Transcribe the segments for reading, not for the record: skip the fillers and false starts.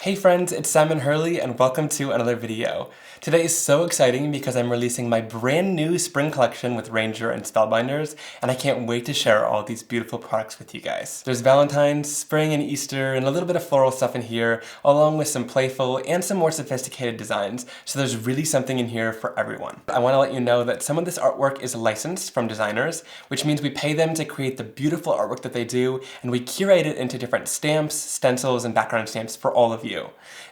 Hey friends, it's Simon Hurley and welcome to another video. Today is so exciting because I'm releasing my brand new spring collection with Ranger and Spellbinders, and I can't wait to share all these beautiful products with you guys. There's Valentine's, spring and Easter, and a little bit of floral stuff in here, along with some playful and some more sophisticated designs, so there's really something in here for everyone. I want to let you know that some of this artwork is licensed from designers, which means we pay them to create the beautiful artwork that they do, and we curate it into different stamps, stencils, and background stamps for all of you.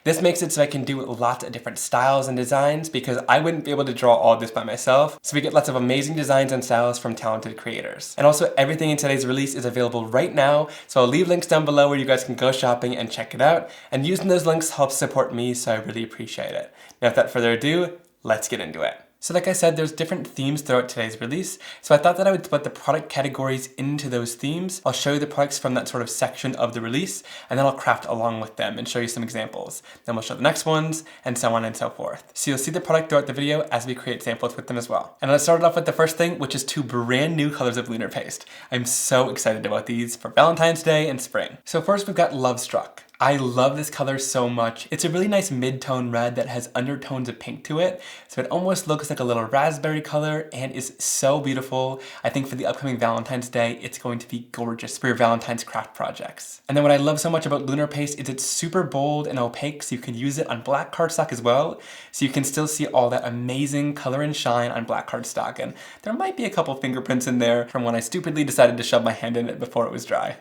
This makes it so I can do lots of different styles and designs because I wouldn't be able to draw all this by myself, so we get lots of amazing designs and styles from talented creators. And also everything in today's release is available right now, so I'll leave links down below where you guys can go shopping and check it out, and using those links helps support me, so I really appreciate it. Now without further ado, let's get into it. So like I said, there's different themes throughout today's release, so I thought that I would split the product categories into those themes. I'll show you the products from that sort of section of the release, and then I'll craft along with them and show you some examples. Then we'll show the next ones, and so on and so forth. So you'll see the product throughout the video as we create samples with them as well. And let's start off with the first thing, which is two brand new colors of Lunar Paste. I'm so excited about these for Valentine's Day and spring. So first we've got Love Struck. I love this color so much. It's a really nice mid-tone red that has undertones of pink to it, so it almost looks like a little raspberry color and is so beautiful. I think for the upcoming Valentine's Day, it's going to be gorgeous for your Valentine's craft projects. And then what I love so much about Lunar Paste is it's super bold and opaque, so you can use it on black cardstock as well, so you can still see all that amazing color and shine on black cardstock. And there might be a couple fingerprints in there from when I stupidly decided to shove my hand in it before it was dry.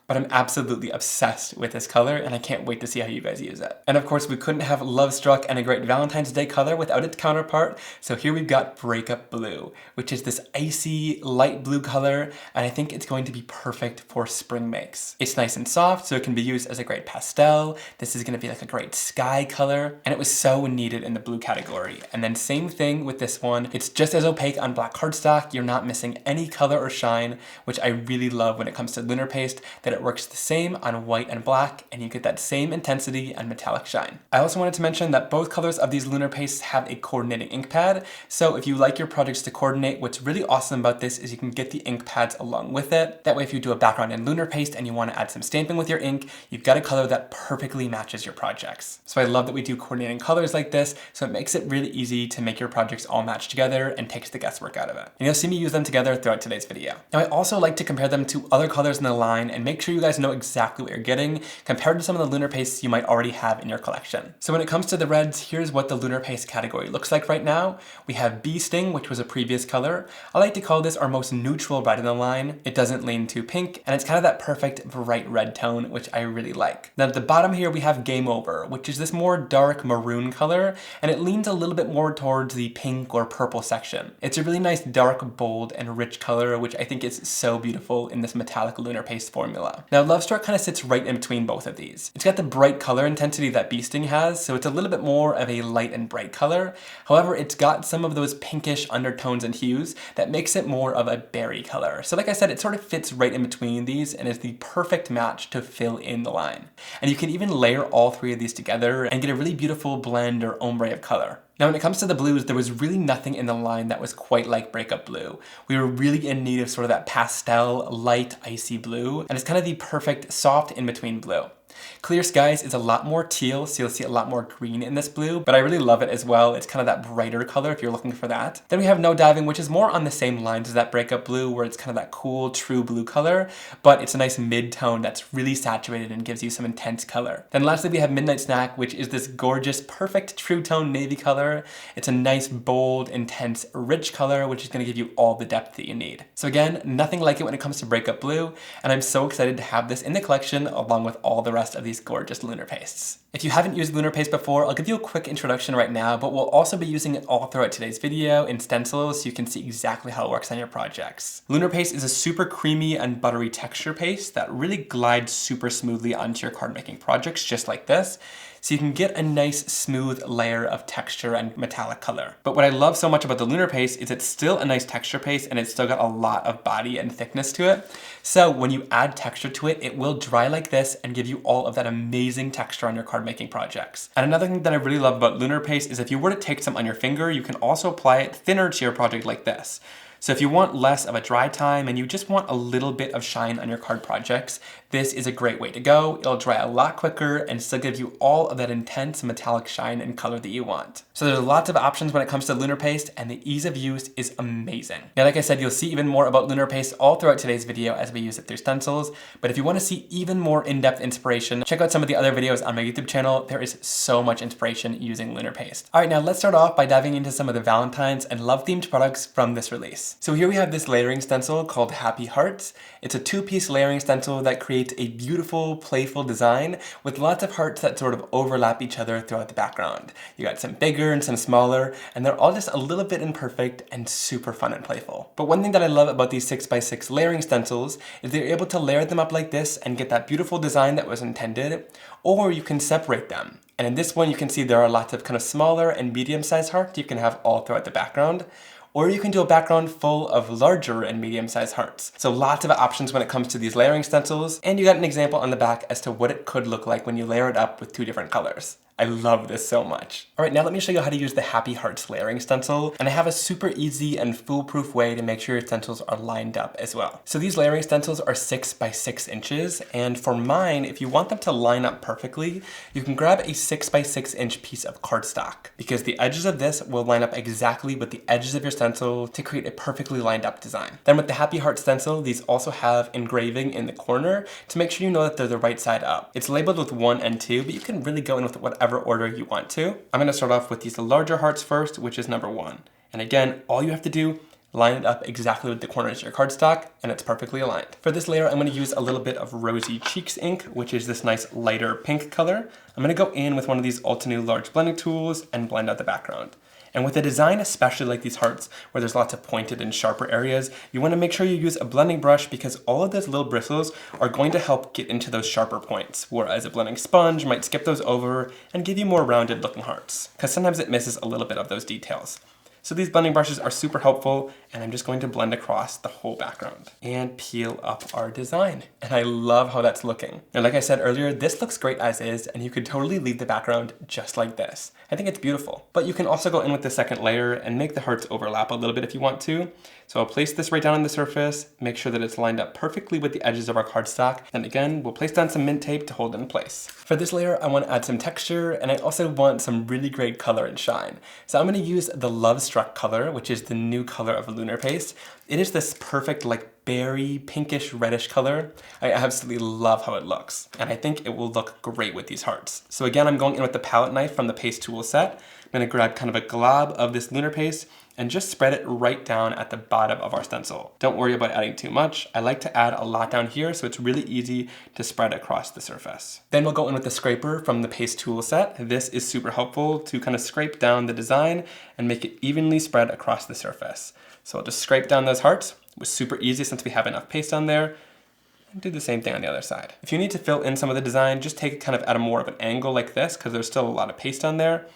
But I'm absolutely obsessed with this color and I can't wait to see how you guys use it. And of course we couldn't have Love Struck and a great Valentine's Day color without its counterpart, so here we've got Breakup Blue, which is this icy light blue color, and I think it's going to be perfect for spring makes. It's nice and soft, so it can be used as a great pastel. This is gonna be like a great sky color, and it was so needed in the blue category. And then same thing with this one. It's just as opaque on black cardstock. You're not missing any color or shine, which I really love when it comes to Lunar Paste, that it works the same on white and black, and you get that same intensity and metallic shine. I also wanted to mention that both colors of these Lunar Pastes have a coordinating ink pad, so if you like your projects to coordinate, what's really awesome about this is you can get the ink pads along with it. That way if you do a background in Lunar Paste and you want to add some stamping with your ink, you've got a color that perfectly matches your projects. So I love that we do coordinating colors like this, so it makes it really easy to make your projects all match together and takes the guesswork out of it. And you'll see me use them together throughout today's video. Now I also like to compare them to other colors in the line and make sure you guys know exactly what you're getting compared to some of the Lunar Pastes you might already have in your collection. So when it comes to the reds, here's what the Lunar Paste category looks like right now. We have Bee Sting, which was a previous color. I like to call this our most neutral red in the line. It doesn't lean too pink, and it's kind of that perfect bright red tone, which I really like. Now at the bottom here we have Game Over, which is this more dark maroon color, and it leans a little bit more towards the pink or purple section. It's a really nice dark, bold, and rich color, which I think is so beautiful in this metallic Lunar Paste formula. Now Love Struck kind of sits right in between both of these. It's got the bright color intensity that Bee Sting has, so it's a little bit more of a light and bright color. However, it's got some of those pinkish undertones and hues that makes it more of a berry color. So like I said, it sort of fits right in between these and is the perfect match to fill in the line. And you can even layer all three of these together and get a really beautiful blend or ombre of color. Now when it comes to the blues, there was really nothing in the line that was quite like Breakup Blue. We were really in need of sort of that pastel, light, icy blue, and it's kind of the perfect soft in-between blue. Clear Skies is a lot more teal, so you'll see a lot more green in this blue, but I really love it as well. It's kind of that brighter color if you're looking for that. Then we have No Diving, which is more on the same lines as that Breakup Blue, where it's kind of that cool, true blue color, but it's a nice mid-tone that's really saturated and gives you some intense color. Then lastly, we have Midnight Snack, which is this gorgeous, perfect true tone navy color. It's a nice, bold, intense, rich color, which is going to give you all the depth that you need. So again, nothing like it when it comes to Breakup Blue, and I'm so excited to have this in the collection along with all the rest of these gorgeous Lunar Pastes. If you haven't used Lunar Paste before, I'll give you a quick introduction right now, but we'll also be using it all throughout today's video in stencils so you can see exactly how it works on your projects. Lunar Paste is a super creamy and buttery texture paste that really glides super smoothly onto your card making projects just like this. So you can get a nice smooth layer of texture and metallic color. But what I love so much about the Lunar Paste is it's still a nice texture paste and it's still got a lot of body and thickness to it. So when you add texture to it, it will dry like this and give you all of that amazing texture on your card making projects. And another thing that I really love about Lunar Paste is if you were to take some on your finger, you can also apply it thinner to your project like this. So if you want less of a dry time and you just want a little bit of shine on your card projects, this is a great way to go. It'll dry a lot quicker and still give you all of that intense metallic shine and color that you want. So there's lots of options when it comes to Lunar Paste, and the ease of use is amazing. Now, like I said, you'll see even more about Lunar Paste all throughout today's video as we use it through stencils. But if you want to see even more in-depth inspiration, check out some of the other videos on my YouTube channel. There is so much inspiration using Lunar Paste. All right, now let's start off by diving into some of the Valentine's and love-themed products from this release. So here we have this layering stencil called Happy Hearts. It's a two-piece layering stencil that creates a beautiful, playful design with lots of hearts that sort of overlap each other throughout the background. You got some bigger and some smaller, and they're all just a little bit imperfect and super fun and playful. But one thing that I love about these 6x6 layering stencils is they're able to layer them up like this and get that beautiful design that was intended, or you can separate them. And in this one, you can see there are lots of kind of smaller and medium-sized hearts you can have all throughout the background. Or you can do a background full of larger and medium-sized hearts. So lots of options when it comes to these layering stencils, and you got an example on the back as to what it could look like when you layer it up with two different colors. I love this so much. All right, now let me show you how to use the Happy Hearts layering stencil, and I have a super easy and foolproof way to make sure your stencils are lined up as well. So these layering stencils are 6 by 6 inches, and for mine, if you want them to line up perfectly, you can grab a 6 by 6 inch piece of cardstock, because the edges of this will line up exactly with the edges of your stencil to create a perfectly lined up design. Then with the Happy Heart stencil, these also have engraving in the corner to make sure you know that they're the right side up. It's labeled with 1 and 2, but you can really go in with whatever order you want to. I'm gonna start off with these larger hearts first, which is number 1. And again, all you have to do, line it up exactly with the corners of your cardstock, and it's perfectly aligned. For this layer, I'm gonna use a little bit of Rosy Cheeks ink, which is this nice lighter pink color. I'm gonna go in with one of these Altenew large blending tools and blend out the background. And with a design, especially like these hearts, where there's lots of pointed and sharper areas, you want to make sure you use a blending brush because all of those little bristles are going to help get into those sharper points, whereas a blending sponge might skip those over and give you more rounded looking hearts, because sometimes it misses a little bit of those details. So these blending brushes are super helpful, and I'm just going to blend across the whole background and peel up our design. And I love how that's looking. And like I said earlier, this looks great as is, and you could totally leave the background just like this. I think it's beautiful. But you can also go in with the second layer and make the hearts overlap a little bit if you want to. So I'll place this right down on the surface, make sure that it's lined up perfectly with the edges of our cardstock, and again, we'll place down some mint tape to hold it in place. For this layer, I want to add some texture, and I also want some really great color and shine. So I'm going to use the Love Struck color, which is the new color of Lunar Paste. It is this perfect, like, berry, pinkish, reddish color. I absolutely love how it looks, and I think it will look great with these hearts. So again, I'm going in with the palette knife from the paste tool set. I'm going to grab kind of a glob of this Lunar Paste and just spread it right down at the bottom of our stencil. Don't worry about adding too much. I like to add a lot down here so it's really easy to spread across the surface. Then we'll go in with the scraper from the paste tool set. This is super helpful to kind of scrape down the design and make it evenly spread across the surface. So I'll just scrape down those hearts. It was super easy since we have enough paste on there. And do the same thing on the other side. If you need to fill in some of the design, just take it kind of at a more of an angle like this because there's still a lot of paste on there,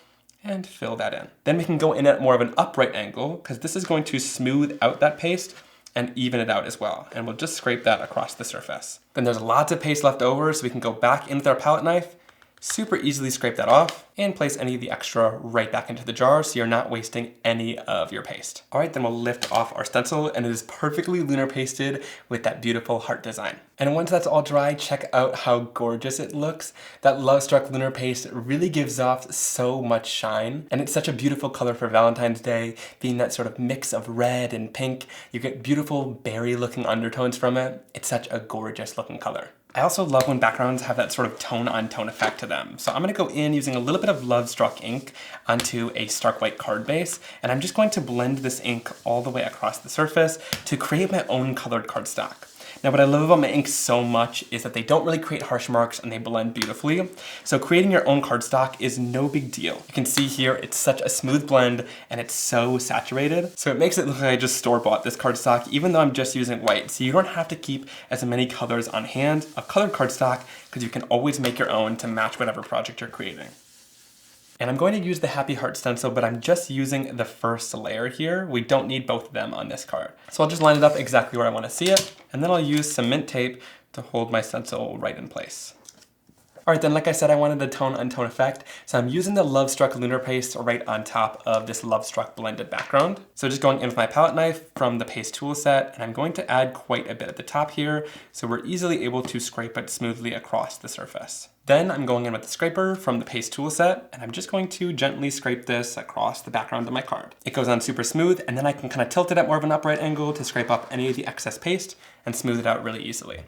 and fill that in. Then we can go in at more of an upright angle because this is going to smooth out that paste and even it out as well. And we'll just scrape that across the surface. Then there's lots of paste left over, so we can go back in with our palette knife, super easily scrape that off, and place any of the extra right back into the jar so you're not wasting any of your paste. All right, then we'll lift off our stencil, and it is perfectly lunar pasted with that beautiful heart design. And once that's all dry, check out how gorgeous it looks. That Love Struck Lunar Paste really gives off so much shine, and it's such a beautiful color for Valentine's Day, being that sort of mix of red and pink. You get beautiful berry-looking undertones from it. It's such a gorgeous looking color. I also love when backgrounds have that sort of tone-on-tone effect to them. So I'm gonna go in using a little bit of Love Struck ink onto a stark white card base, and I'm just going to blend this ink all the way across the surface to create my own colored cardstock. Now what I love about my inks so much is that they don't really create harsh marks and they blend beautifully. So creating your own cardstock is no big deal. You can see here it's such a smooth blend and it's so saturated. So it makes it look like I just store-bought this cardstock even though I'm just using white. So you don't have to keep as many colors on hand of colored cardstock because you can always make your own to match whatever project you're creating. And I'm going to use the Happy Heart stencil, but I'm just using the first layer here. We don't need both of them on this card. So I'll just line it up exactly where I want to see it, and then I'll use some mint tape to hold my stencil right in place. Alright then, like I said, I wanted a tone on tone effect, so I'm using the Love Struck Lunar Paste right on top of this Love Struck blended background. So just going in with my palette knife from the paste tool set, and I'm going to add quite a bit at the top here, so we're easily able to scrape it smoothly across the surface. Then I'm going in with the scraper from the paste tool set, and I'm just going to gently scrape this across the background of my card. It goes on super smooth, and then I can kind of tilt it at more of an upright angle to scrape up any of the excess paste and smooth it out really easily.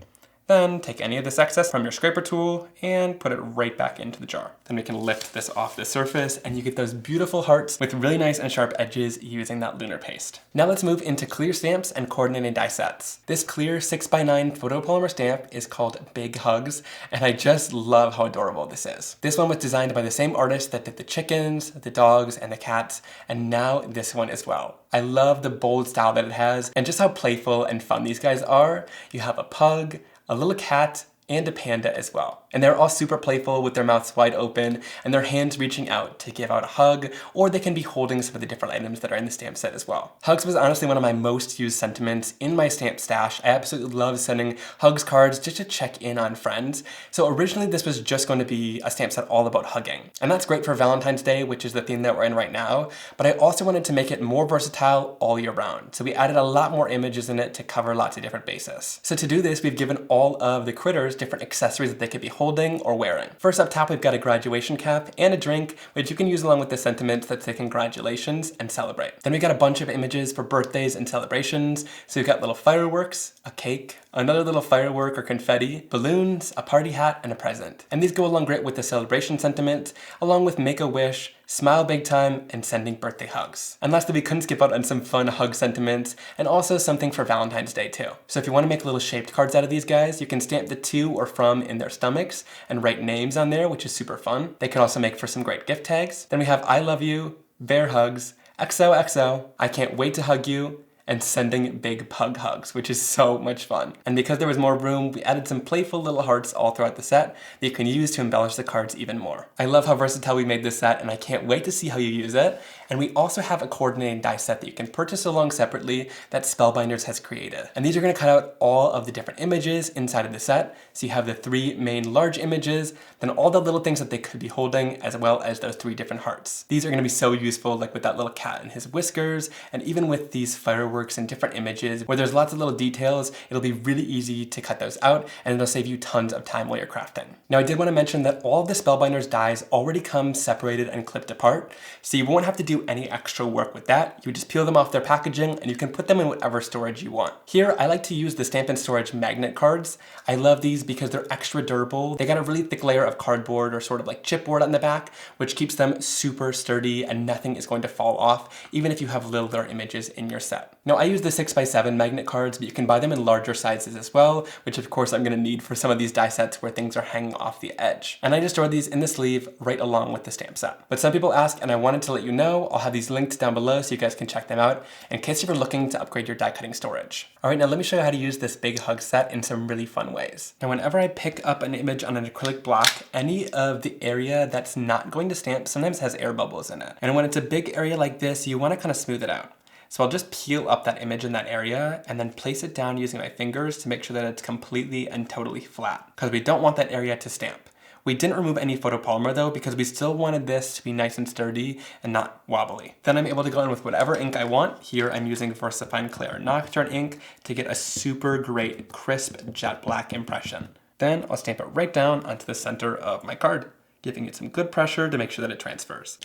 Then take any of this excess from your scraper tool and put it right back into the jar. Then we can lift this off the surface and you get those beautiful hearts with really nice and sharp edges using that lunar paste. Now let's move into clear stamps and coordinating die sets. This clear 6x9 photopolymer stamp is called Big Hugs, and I just love how adorable this is. This one was designed by the same artist that did the chickens, the dogs, and the cats, and now this one as well. I love the bold style that it has and just how playful and fun these guys are. You have a pug, a little cat, and a panda as well. And they're all super playful with their mouths wide open and their hands reaching out to give out a hug, or they can be holding some of the different items that are in the stamp set as well. Hugs was honestly one of my most used sentiments in my stamp stash. I absolutely love sending hugs cards just to check in on friends. So originally this was just going to be a stamp set all about hugging. And that's great for Valentine's Day, which is the theme that we're in right now. But I also wanted to make it more versatile all year round. So we added a lot more images in it to cover lots of different bases. So to do this, we've given all of the critters different accessories that they could be holding or wearing. First up top, we've got a graduation cap and a drink, which you can use along with the sentiment that's say congratulations and celebrate. Then we got a bunch of images for birthdays and celebrations. So we've got little fireworks, a cake, another little firework or confetti, balloons, a party hat, and a present. And these go along great with the celebration sentiment, along with make a wish, smile big time, and sending birthday hugs. And lastly, we couldn't skip out on some fun hug sentiments, and also something for Valentine's Day too. So if you want to make little shaped cards out of these guys, you can stamp the to or from in their stomachs and write names on there, which is super fun. They can also make for some great gift tags. Then we have I love you, bear hugs, XOXO, I can't wait to hug you, and sending big pug hugs, which is so much fun. And because there was more room, we added some playful little hearts all throughout the set that you can use to embellish the cards even more. I love how versatile we made this set, and I can't wait to see how you use it. And we also have a coordinating die set that you can purchase along separately that Spellbinders has created. And these are gonna cut out all of the different images inside of the set. So you have the 3 main large images, then all the little things that they could be holding, as well as those 3 different hearts. These are gonna be so useful, like with that little cat and his whiskers, and even with these fireworks and different images where there's lots of little details, it'll be really easy to cut those out, and it'll save you tons of time while you're crafting. Now I did wanna mention that all of the Spellbinders dies already come separated and clipped apart, so you won't have to do any extra work with that. You just peel them off their packaging and you can put them in whatever storage you want. Here, I like to use the Stampin' Storage magnet cards. I love these because they're extra durable. They got a really thick layer of cardboard or sort of like chipboard on the back, which keeps them super sturdy and nothing is going to fall off, even if you have littler images in your set. Now I use the 6x7 magnet cards, but you can buy them in larger sizes as well, which of course I'm gonna need for some of these die sets where things are hanging off the edge. And I just stored these in the sleeve right along with the stamp set. But some people ask, and I wanted to let you know, I'll have these linked down below so you guys can check them out in case you're looking to upgrade your die cutting storage. All right, now let me show you how to use this big hug set in some really fun ways. Now whenever I pick up an image on an acrylic block, any of the area that's not going to stamp sometimes has air bubbles in it. And when it's a big area like this, you wanna kind of smooth it out. So I'll just peel up that image in that area and then place it down using my fingers to make sure that it's completely and totally flat, because we don't want that area to stamp. We didn't remove any photopolymer though, because we still wanted this to be nice and sturdy and not wobbly. Then I'm able to go in with whatever ink I want. Here I'm using VersaFine Clear Nocturne ink to get a super great crisp jet black impression. Then I'll stamp it right down onto the center of my card, giving it some good pressure to make sure that it transfers.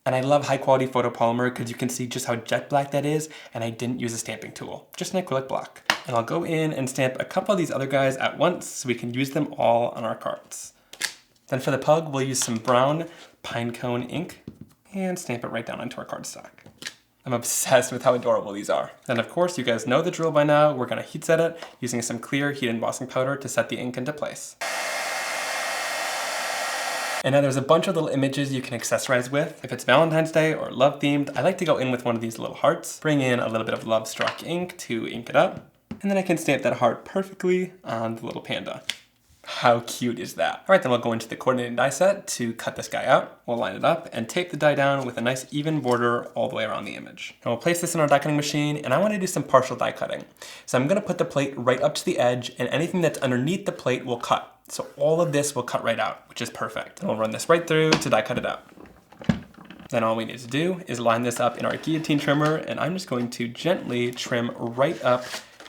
And I love high quality photopolymer because you can see just how jet black that is, and I didn't use a stamping tool, just an acrylic block. And I'll go in and stamp a couple of these other guys at once so we can use them all on our cards. Then for the pug, we'll use some brown pinecone ink and stamp it right down onto our cardstock. I'm obsessed with how adorable these are. Then of course, you guys know the drill by now. We're gonna heat set it using some clear heat embossing powder to set the ink into place. And now there's a bunch of little images you can accessorize with. If it's Valentine's Day or love themed, I like to go in with one of these little hearts, bring in a little bit of Love Struck ink to ink it up, and then I can stamp that heart perfectly on the little panda. How cute is that? All right, then we'll go into the coordinating die set to cut this guy out. We'll line it up and tape the die down with a nice even border all the way around the image. And we'll place this in our die cutting machine, and I want to do some partial die cutting. So I'm gonna put the plate right up to the edge, and anything that's underneath the plate will cut. So all of this will cut right out, which is perfect. And we'll run this right through to die cut it out. Then all we need to do is line this up in our guillotine trimmer, and I'm just going to gently trim right up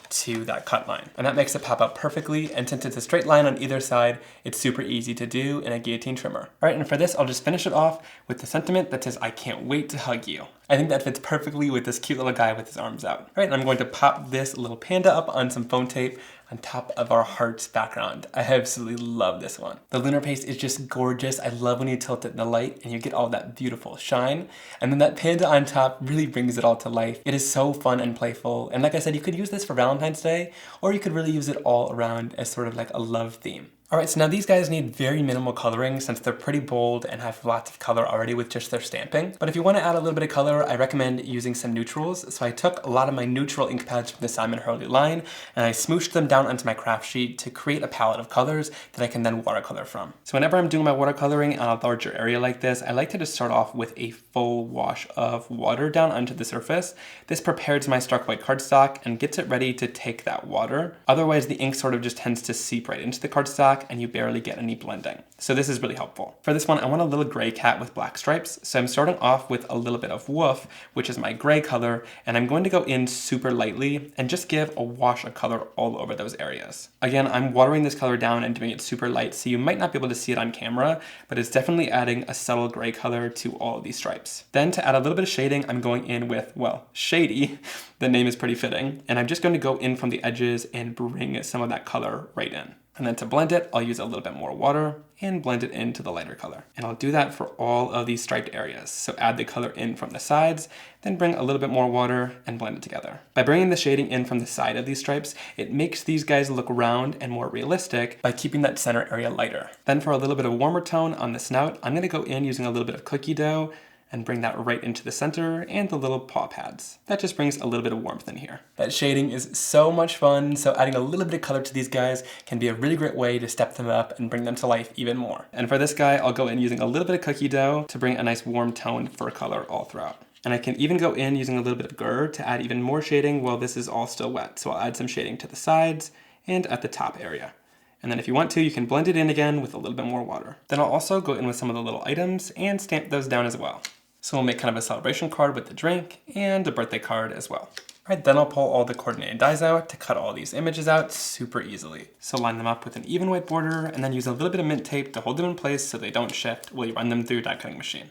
to that cut line. And that makes it pop out perfectly, and since it's a straight line on either side, it's super easy to do in a guillotine trimmer. All right, and for this, I'll just finish it off with the sentiment that says, "I can't wait to hug you." I think that fits perfectly with this cute little guy with his arms out. All right, and I'm going to pop this little panda up on some foam tape on top of our heart's background. I absolutely love this one. The Lunar Paste is just gorgeous. I love when you tilt it in the light and you get all that beautiful shine. And then that panda on top really brings it all to life. It is so fun and playful. And like I said, you could use this for Valentine's Day, or you could really use it all around as sort of like a love theme. All right, so now these guys need very minimal coloring since they're pretty bold and have lots of color already with just their stamping. But if you want to add a little bit of color, I recommend using some neutrals. So I took a lot of my neutral ink pads from the Simon Hurley line and I smooshed them down onto my craft sheet to create a palette of colors that I can then watercolor from. So whenever I'm doing my watercoloring on a larger area like this, I like to just start off with a full wash of water down onto the surface. This prepares my stark white cardstock and gets it ready to take that water. Otherwise, the ink sort of just tends to seep right into the cardstock and you barely get any blending. So this is really helpful. For this one, I want a little gray cat with black stripes. So I'm starting off with a little bit of woof, which is my gray color, and I'm going to go in super lightly and just give a wash of color all over those areas. Again, I'm watering this color down and doing it super light, so you might not be able to see it on camera, but it's definitely adding a subtle gray color to all of these stripes. Then to add a little bit of shading, I'm going in with, well, shady. The name is pretty fitting, and I'm just going to go in from the edges and bring some of that color right in. And then to blend it, I'll use a little bit more water and blend it into the lighter color. And I'll do that for all of these striped areas. So add the color in from the sides, then bring a little bit more water and blend it together. By bringing the shading in from the side of these stripes, it makes these guys look round and more realistic by keeping that center area lighter. Then for a little bit of warmer tone on the snout, I'm gonna go in using a little bit of cookie dough and bring that right into the center and the little paw pads. That just brings a little bit of warmth in here. That shading is so much fun, so adding a little bit of color to these guys can be a really great way to step them up and bring them to life even more. And for this guy, I'll go in using a little bit of cookie dough to bring a nice warm tone for color all throughout. And I can even go in using a little bit of gur to add even more shading while this is all still wet. So I'll add some shading to the sides and at the top area. And then if you want to, you can blend it in again with a little bit more water. Then I'll also go in with some of the little items and stamp those down as well. So we'll make kind of a celebration card with the drink and a birthday card as well. All right, then I'll pull all the coordinated dies out to cut all these images out super easily. So line them up with an even white border and then use a little bit of mint tape to hold them in place so they don't shift while you run them through a die cutting machine.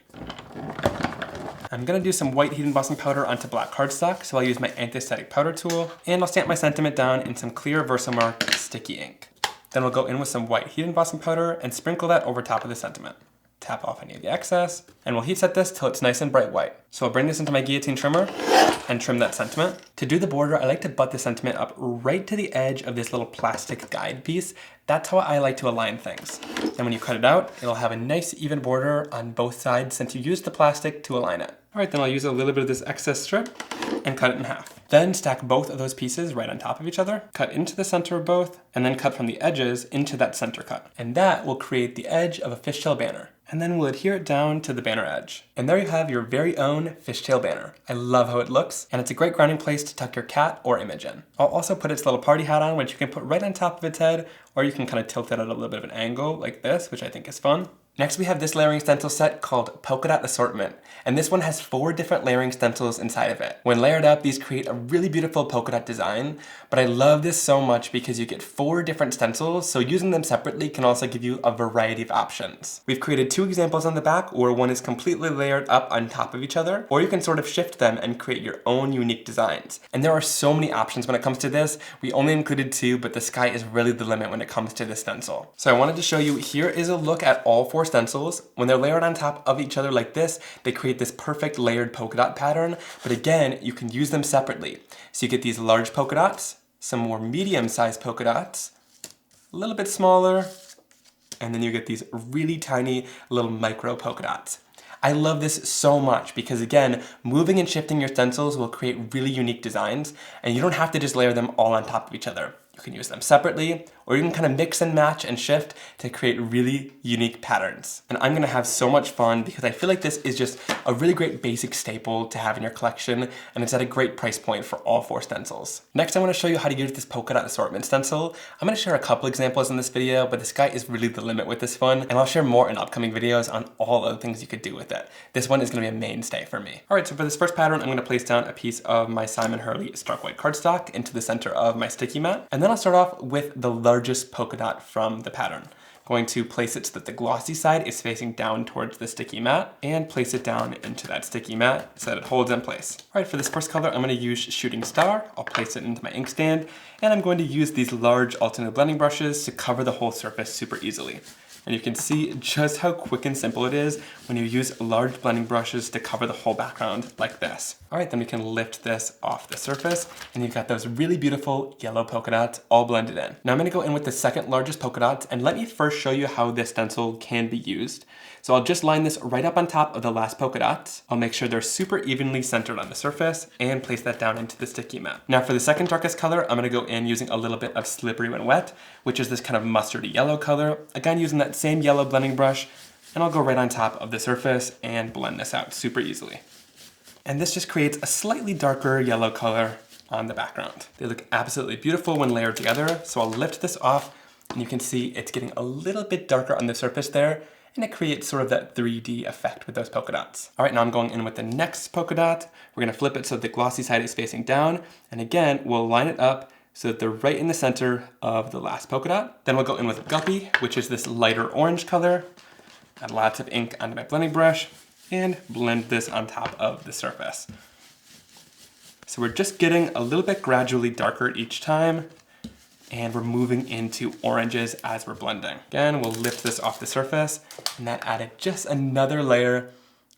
I'm gonna do some white heat embossing powder onto black cardstock, so I'll use my anti-static powder tool and I'll stamp my sentiment down in some clear Versamark sticky ink. Then we'll go in with some white heat embossing powder and sprinkle that over top of the sentiment. Tap off any of the excess, and we'll heat set this till it's nice and bright white. So I'll bring this into my guillotine trimmer and trim that sentiment. To do the border, I like to butt the sentiment up right to the edge of this little plastic guide piece. That's how I like to align things. Then when you cut it out, it'll have a nice even border on both sides since you used the plastic to align it. All right, then I'll use a little bit of this excess strip and cut it in half. Then stack both of those pieces right on top of each other, cut into the center of both, and then cut from the edges into that center cut. And that will create the edge of a fishtail banner. And then we'll adhere it down to the banner edge. And there you have your very own fishtail banner. I love how it looks, and it's a great grounding place to tuck your cat or image in. I'll also put its little party hat on, which you can put right on top of its head, or you can kind of tilt it at a little bit of an angle like this, which I think is fun. Next, we have this layering stencil set called Polka Dot Assortment, and this one has 4 different layering stencils inside of it. When layered up, these create a really beautiful polka dot design, but I love this so much because you get 4 different stencils, so using them separately can also give you a variety of options. We've created 2 examples on the back where one is completely layered up on top of each other, or you can sort of shift them and create your own unique designs. And there are so many options when it comes to this. We only included 2, but the sky is really the limit when it comes to this stencil. So I wanted to show you, here is a look at all 4 stencils. When they're layered on top of each other like this, they create this perfect layered polka dot pattern, but again, you can use them separately. So you get these large polka dots, some more medium-sized polka dots, a little bit smaller, and then you get these really tiny little micro polka dots. I love this so much because again, moving and shifting your stencils will create really unique designs, and you don't have to just layer them all on top of each other. You can use them separately, or you can kind of mix and match and shift to create really unique patterns. And I'm gonna have so much fun because I feel like this is just a really great basic staple to have in your collection, and it's at a great price point for all 4 stencils. Next, I wanna show you how to use this polka dot assortment stencil. I'm gonna share a couple examples in this video, but the sky is really the limit with this one, and I'll share more in upcoming videos on all the things you could do with it. This one is gonna be a mainstay for me. All right, so for this first pattern, I'm gonna place down a piece of my Simon Hurley stark white cardstock into the center of my sticky mat, and then I'll start off with the largest polka dot from the pattern. Going to place it so that the glossy side is facing down towards the sticky mat and place it down into that sticky mat so that it holds in place. All right, for this first color, I'm gonna use Shooting Star. I'll place it into my ink stand, and I'm going to use these large alternate blending brushes to cover the whole surface super easily. And you can see just how quick and simple it is when you use large blending brushes to cover the whole background like this. All right, then we can lift this off the surface, and you've got those really beautiful yellow polka dots all blended in. Now I'm gonna go in with the second largest polka dot, and let me first show you how this stencil can be used. So I'll just line this right up on top of the last polka dot. I'll make sure they're super evenly centered on the surface and place that down into the sticky mat. Now for the second darkest color, I'm gonna go in using a little bit of Slippery When Wet, which is this kind of mustardy yellow color. Again, using that same yellow blending brush, and I'll go right on top of the surface and blend this out super easily. And this just creates a slightly darker yellow color on the background. They look absolutely beautiful when layered together, so I'll lift this off, and you can see it's getting a little bit darker on the surface there, and it creates sort of that 3D effect with those polka dots. All right, now I'm going in with the next polka dot. We're gonna flip it so the glossy side is facing down, and again, we'll line it up so that they're right in the center of the last polka dot. Then we'll go in with Guppy, which is this lighter orange color. Add lots of ink onto my blending brush and blend this on top of the surface. So we're just getting a little bit gradually darker each time, and we're moving into oranges as we're blending. Again, we'll lift this off the surface, and that added just another layer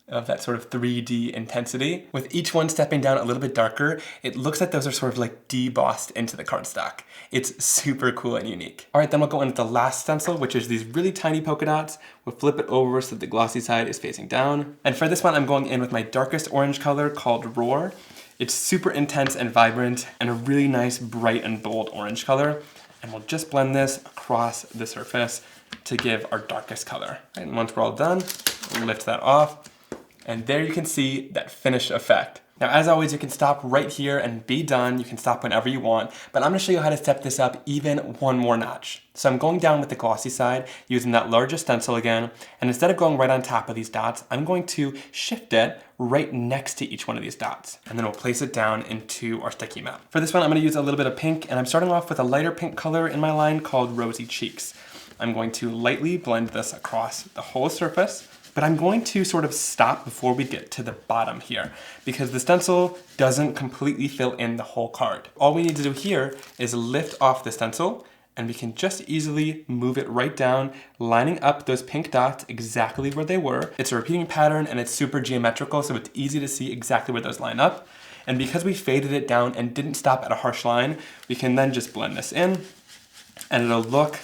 of that sort of 3D intensity. With each one stepping down a little bit darker, it looks like those are sort of like debossed into the cardstock. It's super cool and unique. All right, then we'll go in with the last stencil, which is these really tiny polka dots. We'll flip it over so that the glossy side is facing down. And for this one, I'm going in with my darkest orange color called Roar. It's super intense and vibrant and a really nice bright and bold orange color. And we'll just blend this across the surface to give our darkest color. And once we're all done, we'll lift that off. And there you can see that finished effect. Now, as always, you can stop right here and be done. You can stop whenever you want, but I'm gonna show you how to step this up even one more notch. So I'm going down with the glossy side, using that largest stencil again, and instead of going right on top of these dots, I'm going to shift it right next to each one of these dots, and then we'll place it down into our sticky mat. For this one, I'm gonna use a little bit of pink, and I'm starting off with a lighter pink color in my line called Rosy Cheeks. I'm going to lightly blend this across the whole surface, but I'm going to sort of stop before we get to the bottom here because the stencil doesn't completely fill in the whole card. All we need to do here is lift off the stencil, and we can just easily move it right down, lining up those pink dots exactly where they were. It's a repeating pattern and it's super geometrical, so it's easy to see exactly where those line up. And because we faded it down and didn't stop at a harsh line, we can then just blend this in, and it'll look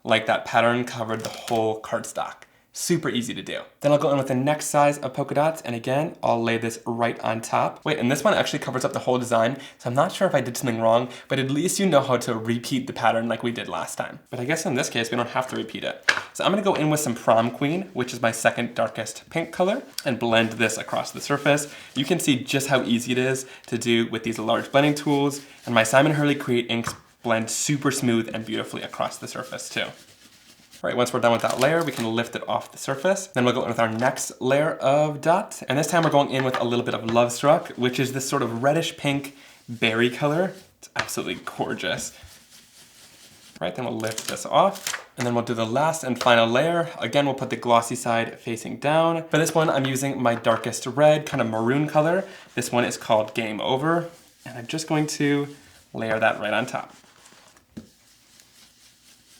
like that pattern covered the whole cardstock. Super easy to do. Then I'll go in with the next size of polka dots, and again, I'll lay this right on top. Wait, and this one actually covers up the whole design, so I'm not sure if I did something wrong, but at least you know how to repeat the pattern like we did last time. But I guess in this case, we don't have to repeat it. So I'm gonna go in with some Prom Queen, which is my second darkest pink color, and blend this across the surface. You can see just how easy it is to do with these large blending tools, and my Simon Hurley Create inks blend super smooth and beautifully across the surface too. All right, once we're done with that layer, we can lift it off the surface. Then we'll go in with our next layer of dot. And this time we're going in with a little bit of Love Struck, which is this sort of reddish pink berry color. It's absolutely gorgeous. All right, then we'll lift this off. And then we'll do the last and final layer. Again, we'll put the glossy side facing down. For this one, I'm using my darkest red, kind of maroon color. This one is called Game Over. And I'm just going to layer that right on top.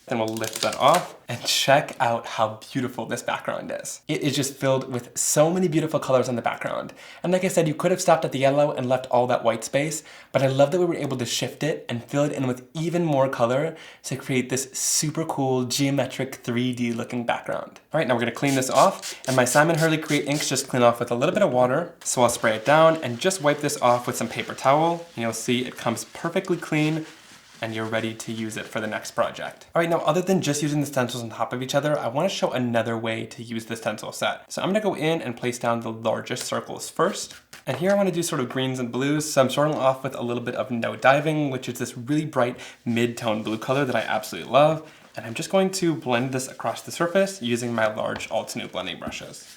Then we'll lift that off and check out how beautiful this background is. It is just filled with so many beautiful colors on the background. And like I said, you could have stopped at the yellow and left all that white space, but I love that we were able to shift it and fill it in with even more color to create this super cool geometric 3D looking background. All right, now we're gonna clean this off, and my Simon Hurley Create inks just clean off with a little bit of water. So I'll spray it down and just wipe this off with some paper towel. And you'll see it comes perfectly clean and you're ready to use it for the next project. All right, now other than just using the stencils on top of each other, I want to show another way to use the stencil set. So I'm going to go in and place down the largest circles first. And here I want to do sort of greens and blues, so I'm starting off with a little bit of No Diving, which is this really bright mid-tone blue color that I absolutely love. And I'm just going to blend this across the surface using my large Altenew blending brushes.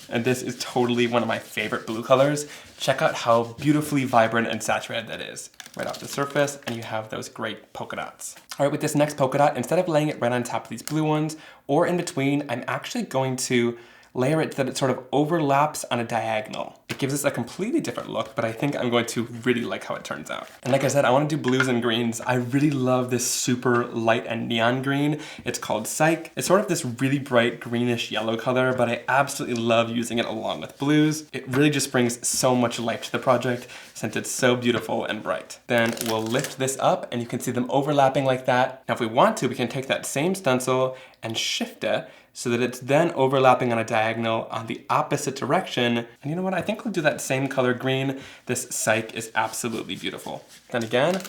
And this is totally one of my favorite blue colors. Check out how beautifully vibrant and saturated that is. Right off the surface, and you have those great polka dots. All right, with this next polka dot, instead of laying it right on top of these blue ones, or in between, I'm actually going to layer it so that it sort of overlaps on a diagonal. It gives us a completely different look, but I think I'm going to really like how it turns out. And like I said, I want to do blues and greens. I really love this super light and neon green. It's called Psych. It's sort of this really bright greenish yellow color, but I absolutely love using it along with blues. It really just brings so much life to the project since it's so beautiful and bright. Then we'll lift this up and you can see them overlapping like that. Now if we want to, we can take that same stencil and shift it so that it's then overlapping on a diagonal on the opposite direction. And you know what, I think we'll do that same color green. This Psych is absolutely beautiful. Then again,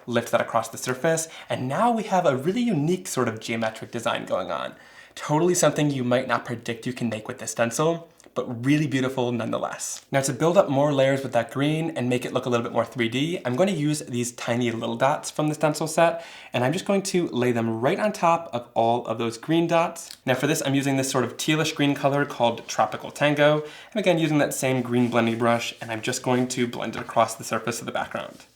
lift that across the surface, and now we have a really unique sort of geometric design going on. Totally something you might not predict you can make with this stencil, but really beautiful nonetheless. Now to build up more layers with that green and make it look a little bit more 3D, I'm going to use these tiny little dots from the stencil set, and I'm just going to lay them right on top of all of those green dots. Now for this, I'm using this sort of tealish green color called Tropical Tango, and again using that same green blending brush, and I'm just going to blend it across the surface of the background.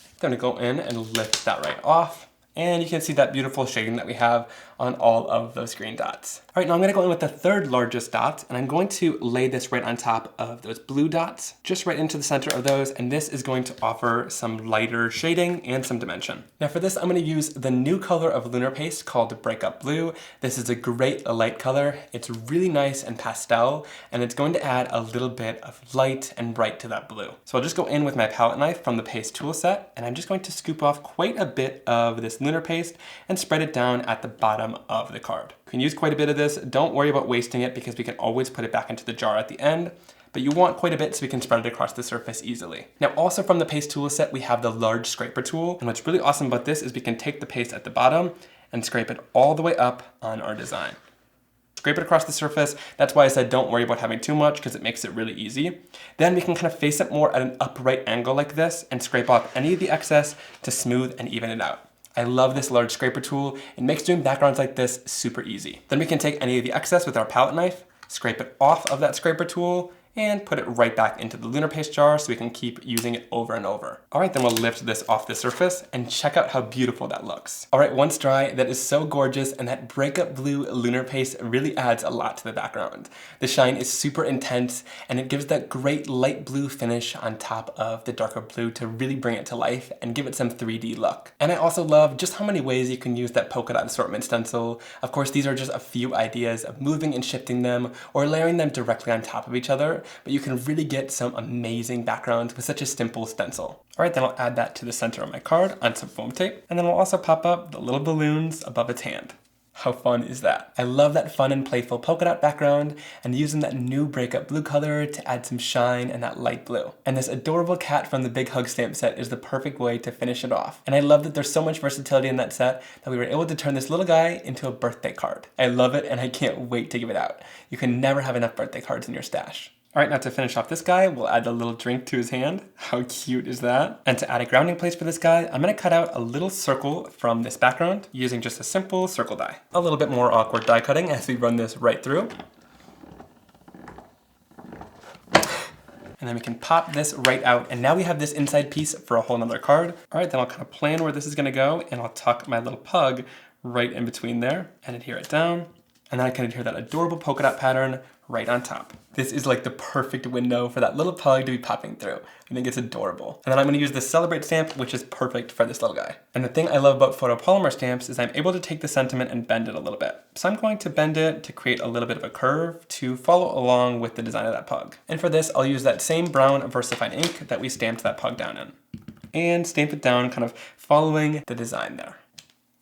I'm going to go in and lift that right off. And you can see that beautiful shading that we have on all of those green dots. All right, now I'm gonna go in with the third largest dot, and I'm going to lay this right on top of those blue dots, just right into the center of those, and this is going to offer some lighter shading and some dimension. Now for this, I'm gonna use the new color of Lunar Paste called Breakup Blue. This is a great light color. It's really nice and pastel, and it's going to add a little bit of light and bright to that blue. So I'll just go in with my palette knife from the Paste tool set, and I'm just going to scoop off quite a bit of this Lunar Paste and spread it down at the bottom of the card. You can use quite a bit of this. Don't worry about wasting it because we can always put it back into the jar at the end, but you want quite a bit so we can spread it across the surface easily. Now also from the Paste tool set, we have the large scraper tool, and what's really awesome about this is we can take the paste at the bottom and scrape it all the way up on our design. Scrape it across the surface. That's why I said don't worry about having too much because it makes it really easy. Then we can kind of face it more at an upright angle like this and scrape off any of the excess to smooth and even it out. I love this large scraper tool. It makes doing backgrounds like this super easy. Then we can take any of the excess with our palette knife, scrape it off of that scraper tool, and put it right back into the Lunar Paste jar so we can keep using it over and over. All right, then we'll lift this off the surface and check out how beautiful that looks. All right, once dry, that is so gorgeous, and that Breakup Blue Lunar Paste really adds a lot to the background. The shine is super intense, and it gives that great light blue finish on top of the darker blue to really bring it to life and give it some 3D look. And I also love just how many ways you can use that polka dot assortment stencil. Of course, these are just a few ideas of moving and shifting them or layering them directly on top of each other, but you can really get some amazing backgrounds with such a simple stencil. All right, then I'll add that to the center of my card on some foam tape, and then we'll also pop up the little balloons above its hand. How fun is that? I love that fun and playful polka dot background and using that new Breakup Blue color to add some shine and that light blue. And this adorable cat from the Big Hug stamp set is the perfect way to finish it off. And I love that there's so much versatility in that set that we were able to turn this little guy into a birthday card. I love it and I can't wait to give it out. You can never have enough birthday cards in your stash. All right, now to finish off this guy, we'll add the little drink to his hand. How cute is that? And to add a grounding place for this guy, I'm gonna cut out a little circle from this background using just a simple circle die. A little bit more awkward die cutting as we run this right through. And then we can pop this right out, and now we have this inside piece for a whole nother card. All right, then I'll kind of plan where this is gonna go, and I'll tuck my little pug right in between there and adhere it down. And then I can adhere that adorable polka dot pattern right on top. This is like the perfect window for that little pug to be popping through. I think it's adorable. And then I'm gonna use the Celebrate stamp, which is perfect for this little guy. And the thing I love about photopolymer stamps is I'm able to take the sentiment and bend it a little bit. So I'm going to bend it to create a little bit of a curve to follow along with the design of that pug. And for this, I'll use that same brown VersaFine ink that we stamped that pug down in. And stamp it down, kind of following the design there.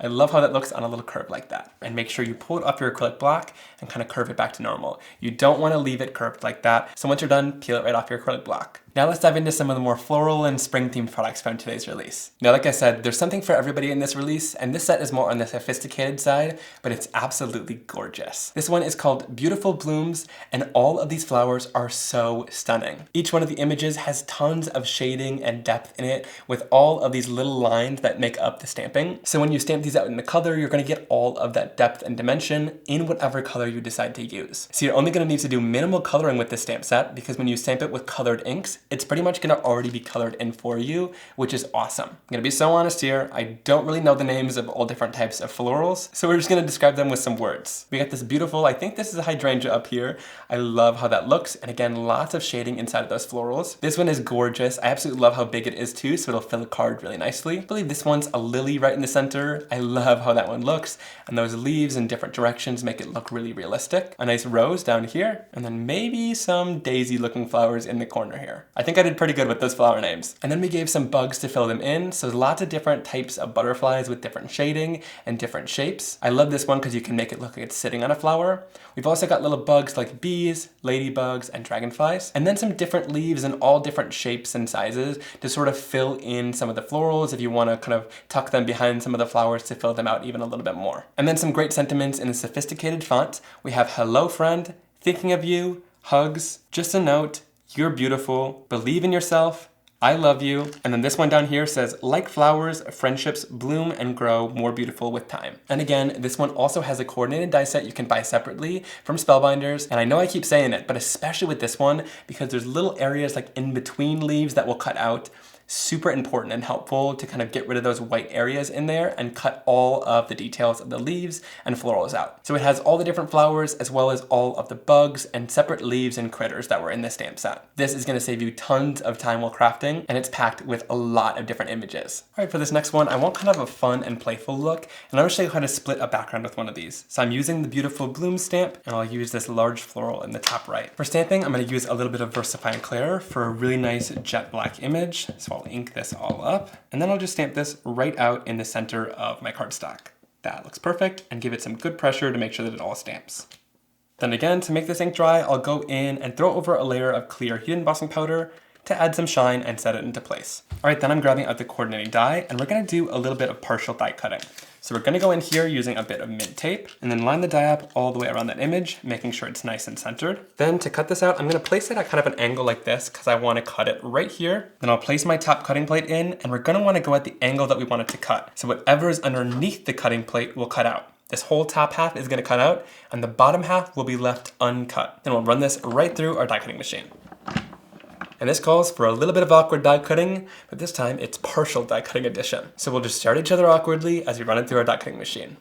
I love how that looks on a little curve like that. And make sure you pull it off your acrylic block and kind of curve it back to normal. You don't want to leave it curved like that. So once you're done, peel it right off your acrylic block. Now let's dive into some of the more floral and spring themed products from today's release. Now, like I said, there's something for everybody in this release, and this set is more on the sophisticated side, but it's absolutely gorgeous. This one is called Beautiful Blooms, and all of these flowers are so stunning. Each one of the images has tons of shading and depth in it with all of these little lines that make up the stamping. So when you stamp these out in the color, you're gonna get all of that depth and dimension in whatever color you decide to use. So you're only gonna need to do minimal coloring with this stamp set because when you stamp it with colored inks, it's pretty much gonna already be colored in for you, which is awesome. I'm gonna be so honest here, I don't really know the names of all different types of florals, so we're just gonna describe them with some words. We got this beautiful, I think this is a hydrangea up here. I love how that looks, and again, lots of shading inside of those florals. This one is gorgeous. I absolutely love how big it is too, so it'll fill a card really nicely. I believe this one's a lily right in the center. I love how that one looks, and those leaves in different directions make it look really realistic. A nice rose down here, and then maybe some daisy looking flowers in the corner here. I think I did pretty good with those flower names. And then we gave some bugs to fill them in, so lots of different types of butterflies with different shading and different shapes. I love this one because you can make it look like it's sitting on a flower. We've also got little bugs like bees, ladybugs, and dragonflies. And then some different leaves in all different shapes and sizes to sort of fill in some of the florals if you want to kind of tuck them behind some of the flowers to fill them out even a little bit more. And then some great sentiments in a sophisticated font. We have hello friend, thinking of you, hugs, just a note, you're beautiful, believe in yourself, I love you. And then this one down here says, like flowers, friendships bloom and grow more beautiful with time. And again, this one also has a coordinated die set you can buy separately from Spellbinders. And I know I keep saying it, but especially with this one, because there's little areas like in between leaves that will cut out. Super important and helpful to kind of get rid of those white areas in there and cut all of the details of the leaves and florals out. So it has all the different flowers as well as all of the bugs and separate leaves and critters that were in the stamp set. This is gonna save you tons of time while crafting, and it's packed with a lot of different images. All right, for this next one, I want kind of a fun and playful look, and I'm gonna show you how to split a background with one of these. So I'm using the Beautiful Bloom stamp, and I'll use this large floral in the top right. For stamping, I'm gonna use a little bit of VersaFine Eclair for a really nice jet black image. So I'll ink this all up, and then I'll just stamp this right out in the center of my cardstock. That looks perfect, and give it some good pressure to make sure that it all stamps. Then again, to make this ink dry, I'll go in and throw over a layer of clear heat embossing powder to add some shine and set it into place. All right, then I'm grabbing out the coordinating die, and we're gonna do a little bit of partial die cutting. So we're gonna go in here using a bit of mint tape and then line the die up all the way around that image, making sure it's nice and centered. Then to cut this out, I'm gonna place it at kind of an angle like this because I wanna cut it right here. Then I'll place my top cutting plate in, and we're gonna wanna go at the angle that we want it to cut. So whatever is underneath the cutting plate will cut out. This whole top half is gonna cut out, and the bottom half will be left uncut. Then we'll run this right through our die cutting machine. And this calls for a little bit of awkward die cutting, but this time it's partial die cutting edition. So we'll just start each other awkwardly as we run it through our die cutting machine.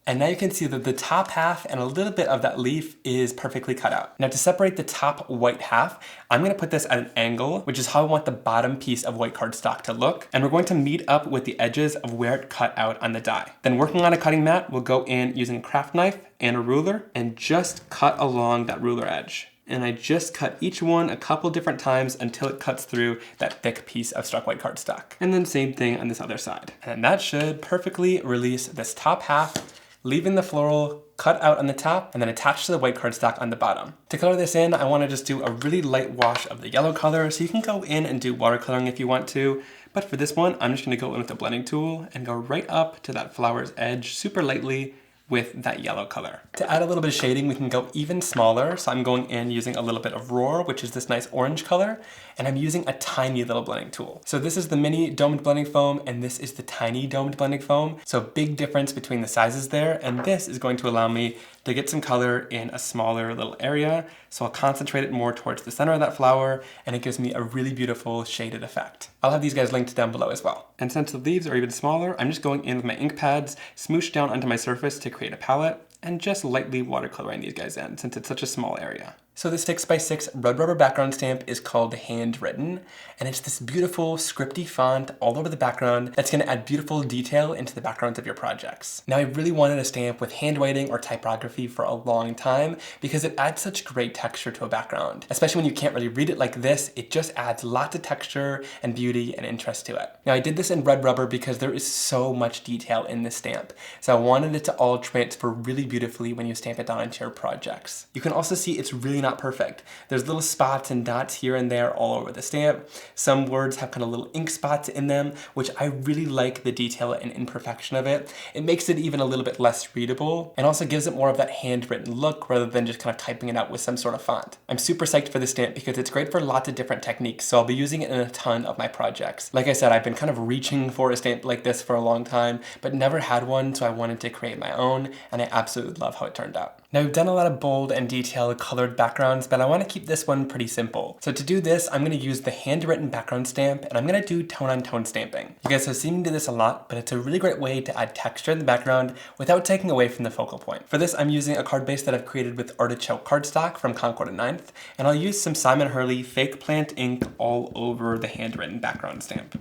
And now you can see that the top half and a little bit of that leaf is perfectly cut out. Now to separate the top white half, I'm gonna put this at an angle, which is how I want the bottom piece of white cardstock to look. And we're going to meet up with the edges of where it cut out on the die. Then working on a cutting mat, we'll go in using a craft knife and a ruler and just cut along that ruler edge. And I just cut each one a couple different times until it cuts through that thick piece of struck white cardstock. And then same thing on this other side. And that should perfectly release this top half, leaving the floral cut out on the top and then attached to the white cardstock on the bottom. To color this in, I wanna just do a really light wash of the yellow color, so you can go in and do watercoloring if you want to. But for this one, I'm just gonna go in with the blending tool and go right up to that flower's edge super lightly with that yellow color. To add a little bit of shading, we can go even smaller. So I'm going in using a little bit of Roar, which is this nice orange color, and I'm using a tiny little blending tool. So this is the mini domed blending foam, and this is the tiny domed blending foam. So big difference between the sizes there, and this is going to allow me to get some color in a smaller little area. So I'll concentrate it more towards the center of that flower, and it gives me a really beautiful shaded effect. I'll have these guys linked down below as well. And since the leaves are even smaller, I'm just going in with my ink pads, smoosh down onto my surface to create a palette, and just lightly watercoloring these guys in since it's such a small area. So this 6x6 red rubber background stamp is called Handwritten, and it's this beautiful scripty font all over the background that's gonna add beautiful detail into the backgrounds of your projects. Now I really wanted a stamp with handwriting or typography for a long time because it adds such great texture to a background. Especially when you can't really read it like this, it just adds lots of texture and beauty and interest to it. Now I did this in red rubber because there is so much detail in this stamp, so I wanted it to all transfer really beautifully when you stamp it down into your projects. You can also see it's really not perfect. There's little spots and dots here and there all over the stamp. Some words have kind of little ink spots in them, which I really like the detail and imperfection of it. It makes it even a little bit less readable and also gives it more of that handwritten look rather than just kind of typing it out with some sort of font. I'm super psyched for this stamp because it's great for lots of different techniques, so I'll be using it in a ton of my projects. Like I said, I've been kind of reaching for a stamp like this for a long time, but never had one, so I wanted to create my own, and I absolutely love how it turned out. Now, we've done a lot of bold and detailed colored backgrounds, but I want to keep this one pretty simple. So to do this, I'm going to use the handwritten background stamp, and I'm going to do tone-on-tone stamping. You guys have seen me do this a lot, but it's a really great way to add texture in the background without taking away from the focal point. For this, I'm using a card base that I've created with artichoke cardstock from Concord & Ninth, and I'll use some Simon Hurley fake plant ink all over the handwritten background stamp.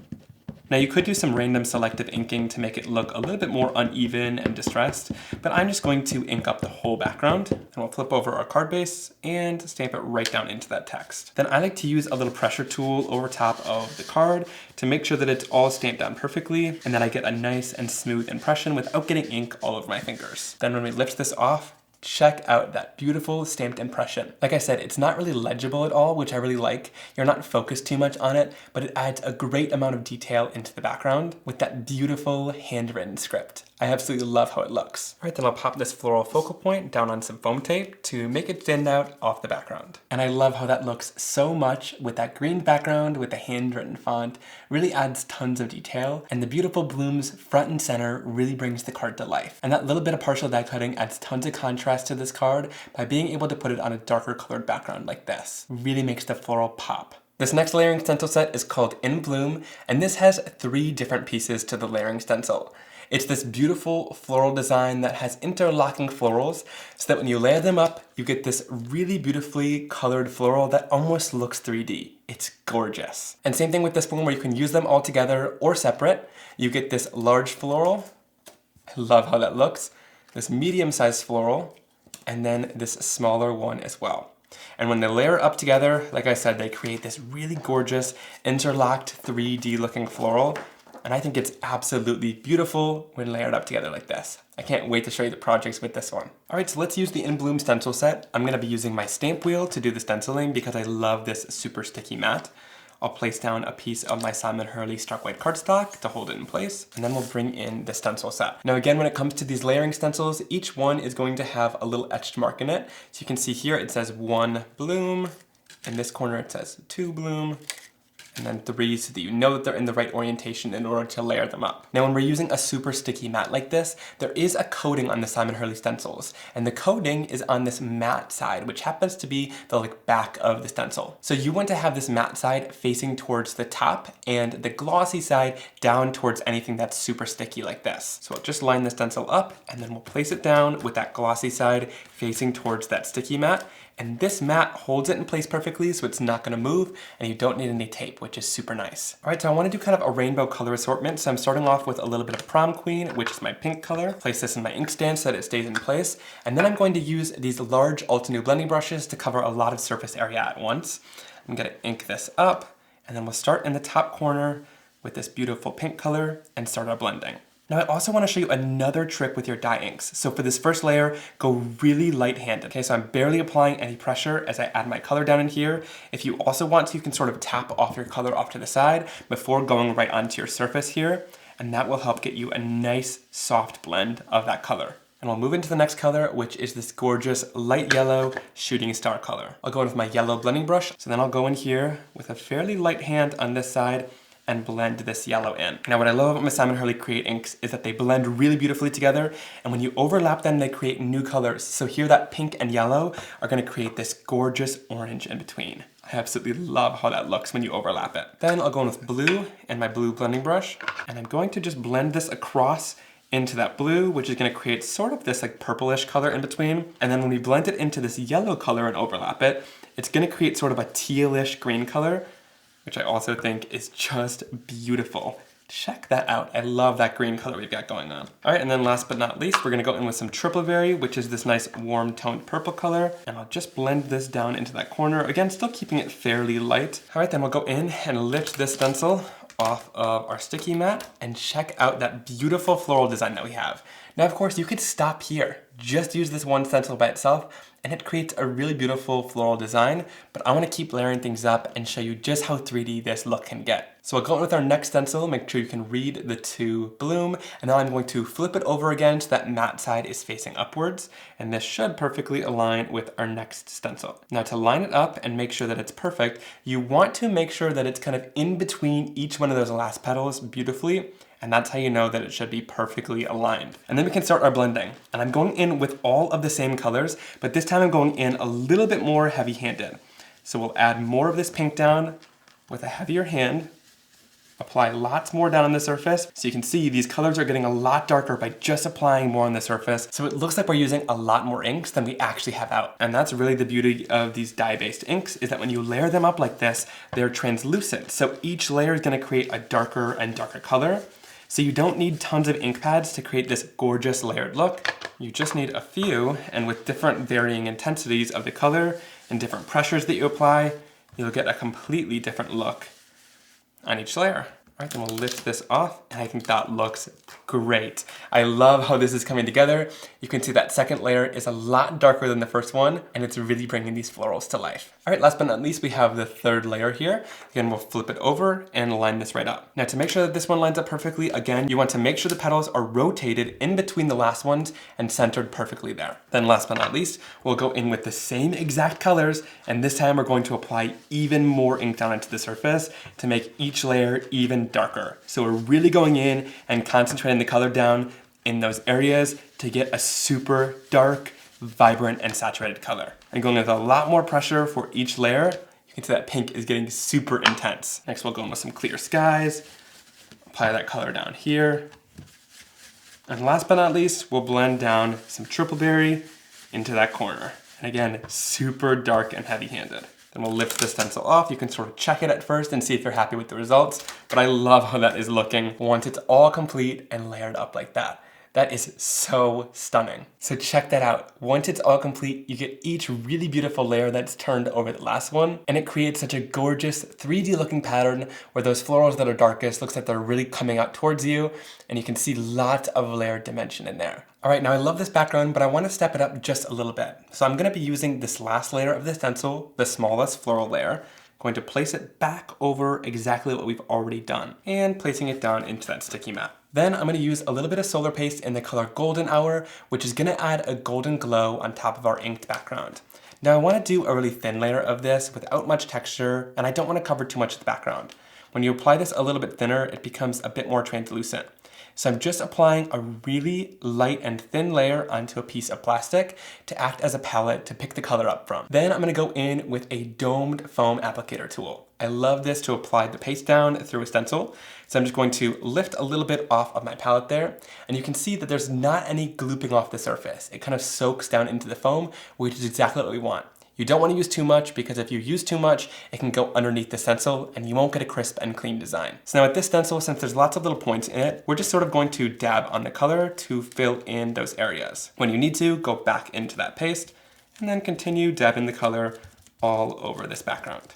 Now you could do some random selective inking to make it look a little bit more uneven and distressed, but I'm just going to ink up the whole background, and we'll flip over our card base and stamp it right down into that text. Then I like to use a little pressure tool over top of the card to make sure that it's all stamped down perfectly and that I get a nice and smooth impression without getting ink all over my fingers. Then when we lift this off, check out that beautiful stamped impression. Like I said, it's not really legible at all, which I really like. You're not focused too much on it, but it adds a great amount of detail into the background with that beautiful handwritten script. I absolutely love how it looks. All right, then I'll pop this floral focal point down on some foam tape to make it stand out off the background. And I love how that looks so much with that green background with the handwritten font. Really adds tons of detail, and the beautiful blooms front and center really brings the card to life. And that little bit of partial die cutting adds tons of contrast to this card by being able to put it on a darker colored background like this. Really makes the floral pop. This next layering stencil set is called In Bloom, and this has 3 different pieces to the layering stencil. It's this beautiful floral design that has interlocking florals so that when you layer them up, you get this really beautifully colored floral that almost looks 3D. It's gorgeous. And same thing with this one where you can use them all together or separate. You get this large floral. I love how that looks. This medium-sized floral, and then this smaller one as well. And when they layer up together, like I said, they create this really gorgeous interlocked 3D looking floral. And I think it's absolutely beautiful when layered up together like this. I can't wait to show you the projects with this one. All right, so let's use the In Bloom stencil set. I'm gonna be using my stamp wheel to do the stenciling because I love this super sticky mat. I'll place down a piece of my Simon Hurley stark white cardstock to hold it in place, and then we'll bring in the stencil set. Now again, when it comes to these layering stencils, each one is going to have a little etched mark in it. So you can see here it says 1 bloom, in this corner it says 2 bloom, and then 3 so that you know that they're in the right orientation in order to layer them up. Now when we're using a super sticky mat like this, there is a coating on the Simon Hurley stencils, and the coating is on this matte side, which happens to be the back of the stencil. So you want to have this matte side facing towards the top and the glossy side down towards anything that's super sticky like this. So I'll just line the stencil up and then we'll place it down with that glossy side facing towards that sticky mat. And this mat holds it in place perfectly so it's not gonna move and you don't need any tape, which is super nice. All right, so I wanna do kind of a rainbow color assortment. So I'm starting off with a little bit of Prom Queen, which is my pink color. Place this in my inkstand so that it stays in place. And then I'm going to use these large Ultinew blending brushes to cover a lot of surface area at once. I'm gonna ink this up, and then we'll start in the top corner with this beautiful pink color and start our blending. Now I also want to show you another trick with your dye inks. So for this first layer, go really light-handed. Okay, so I'm barely applying any pressure as I add my color down in here. If you also want to, you can sort of tap off your color off to the side before going right onto your surface here, and that will help get you a nice soft blend of that color. And we'll move into the next color, which is this gorgeous light yellow shooting star color. I'll go in with my yellow blending brush, so then I'll go in here with a fairly light hand on this side and blend this yellow in. Now what I love about my Simon Hurley Create inks is that they blend really beautifully together, and when you overlap them, they create new colors. So here that pink and yellow are gonna create this gorgeous orange in between. I absolutely love how that looks when you overlap it. Then I'll go in with blue and my blue blending brush, and I'm going to just blend this across into that blue, which is gonna create sort of this purplish color in between. And then when we blend it into this yellow color and overlap it, it's gonna create sort of a tealish green color, which I also think is just beautiful. Check that out. I love that green color we've got going on. All right, and then last but not least, we're gonna go in with some Triple Berry, which is this nice warm toned purple color. And I'll just blend this down into that corner. Again, still keeping it fairly light. All right, then we'll go in and lift this stencil off of our sticky mat and check out that beautiful floral design that we have. Now, of course, you could stop here. Just use this one stencil by itself, and it creates a really beautiful floral design, but I want to keep layering things up and show you just how 3D this look can get. So I'll go in with our next stencil, make sure you can read the to bloom, and now I'm going to flip it over again so that matte side is facing upwards, and this should perfectly align with our next stencil. Now to line it up and make sure that it's perfect, you want to make sure that it's kind of in between each one of those last petals beautifully, and that's how you know that it should be perfectly aligned. And then we can start our blending. And I'm going in with all of the same colors, but this time I'm going in a little bit more heavy-handed. So we'll add more of this pink down with a heavier hand, apply lots more down on the surface. So you can see these colors are getting a lot darker by just applying more on the surface. So it looks like we're using a lot more inks than we actually have out. And that's really the beauty of these dye-based inks, is that when you layer them up like this, they're translucent. So each layer is gonna create a darker and darker color. So you don't need tons of ink pads to create this gorgeous layered look. You just need a few, and with different varying intensities of the color and different pressures that you apply, you'll get a completely different look on each layer. All right, then we'll lift this off, and I think that looks great. I love how this is coming together. You can see that second layer is a lot darker than the first one, and it's really bringing these florals to life. All right, last but not least, we have the third layer here. Again, we'll flip it over and line this right up. Now to make sure that this one lines up perfectly, again, you want to make sure the petals are rotated in between the last ones and centered perfectly there. Then last but not least, we'll go in with the same exact colors, and this time we're going to apply even more ink down into the surface to make each layer even darker. So we're really going in and concentrating the color down in those areas to get a super dark, vibrant, and saturated color. And going with a lot more pressure for each layer, you can see that pink is getting super intense. Next, we'll go in with some clear skies, apply that color down here. And last but not least, we'll blend down some triple berry into that corner. And again, super dark and heavy-handed. Then we'll lift the stencil off. You can sort of check it at first and see if you're happy with the results, but I love how that is looking once it's all complete and layered up like that. That is so stunning. So check that out. Once it's all complete, you get each really beautiful layer that's turned over the last one, and it creates such a gorgeous 3D looking pattern where those florals that are darkest looks like they're really coming out towards you, and you can see lots of layered dimension in there. All right, now I love this background, but I want to step it up just a little bit. So I'm going to be using this last layer of the stencil, the smallest floral layer, going to place it back over exactly what we've already done, and placing it down into that sticky mat. Then I'm going to use a little bit of solar paste in the color Golden Hour, which is going to add a golden glow on top of our inked background. Now I want to do a really thin layer of this without much texture, and I don't want to cover too much of the background. When you apply this a little bit thinner, it becomes a bit more translucent. So I'm just applying a really light and thin layer onto a piece of plastic to act as a palette to pick the color up from. Then I'm going to go in with a domed foam applicator tool. I love this to apply the paste down through a stencil. So I'm just going to lift a little bit off of my palette there, and you can see that there's not any glooping off the surface. It kind of soaks down into the foam, which is exactly what we want. You don't want to use too much, because if you use too much, it can go underneath the stencil and you won't get a crisp and clean design. So now with this stencil, since there's lots of little points in it, we're just sort of going to dab on the color to fill in those areas. When you need to, go back into that paste and then continue dabbing the color all over this background.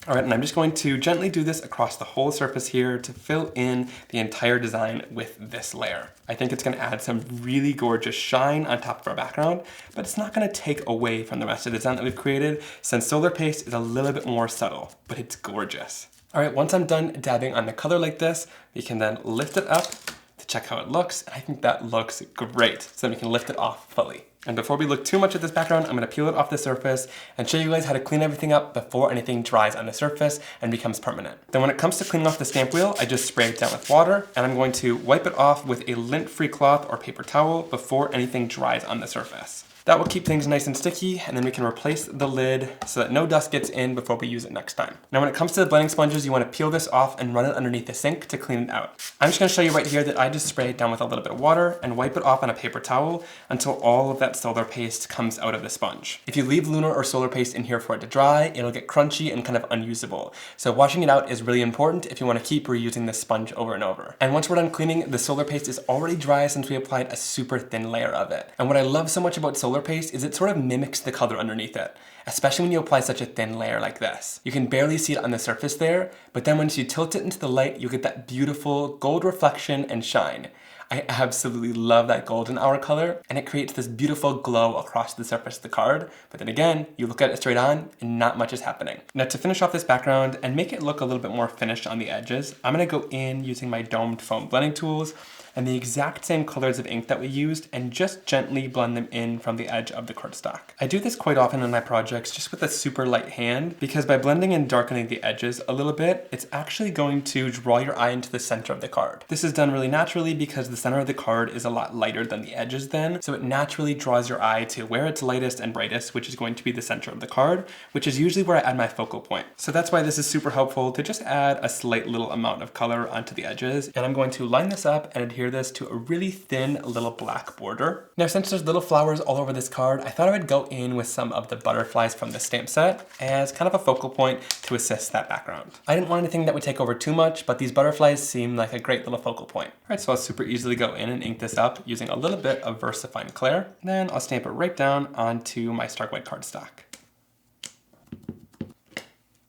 All right, and I'm just going to gently do this across the whole surface here to fill in the entire design with this layer. I think it's gonna add some really gorgeous shine on top of our background, but it's not gonna take away from the rest of the design that we've created, since solar paste is a little bit more subtle, but it's gorgeous. All right, once I'm done dabbing on the color like this, we can then lift it up to check how it looks. And I think that looks great, so then we can lift it off fully. And before we look too much at this background, I'm gonna peel it off the surface and show you guys how to clean everything up before anything dries on the surface and becomes permanent. Then when it comes to cleaning off the stamp wheel, I just spray it down with water, and I'm going to wipe it off with a lint-free cloth or paper towel before anything dries on the surface. That will keep things nice and sticky, and then we can replace the lid so that no dust gets in before we use it next time. Now when it comes to the blending sponges, you want to peel this off and run it underneath the sink to clean it out. I'm just going to show you right here that I just spray it down with a little bit of water and wipe it off on a paper towel until all of that solar paste comes out of the sponge. If you leave Lunar or solar paste in here for it to dry, it'll get crunchy and kind of unusable. So washing it out is really important if you want to keep reusing this sponge over and over. And once we're done cleaning, the solar paste is already dry since we applied a super thin layer of it. And what I love so much about solar paste is it sort of mimics the color underneath it, especially when you apply such a thin layer like this. You can barely see it on the surface there, but then once you tilt it into the light, you get that beautiful gold reflection and shine. I absolutely love that golden hour color, and it creates this beautiful glow across the surface of the card. But then again, you look at it straight on and not much is happening. Now to finish off this background and make it look a little bit more finished on the edges, I'm gonna go in using my domed foam blending tools and the exact same colors of ink that we used and just gently blend them in from the edge of the cardstock. I do this quite often in my projects just with a super light hand, because by blending and darkening the edges a little bit, it's actually going to draw your eye into the center of the card. This is done really naturally because the center of the card is a lot lighter than the edges then, so it naturally draws your eye to where it's lightest and brightest, which is going to be the center of the card, which is usually where I add my focal point. So that's why this is super helpful to just add a slight little amount of color onto the edges. And I'm going to line this up and adhere this to a really thin little black border. Now, since there's little flowers all over this card, I thought I would go in with some of the butterflies from the stamp set as kind of a focal point to assist that background. I didn't want anything that would take over too much, but these butterflies seem like a great little focal point. All right, so I'll super easily go in and ink this up using a little bit of VersaFine Clair. Then I'll stamp it right down onto my stark white cardstock.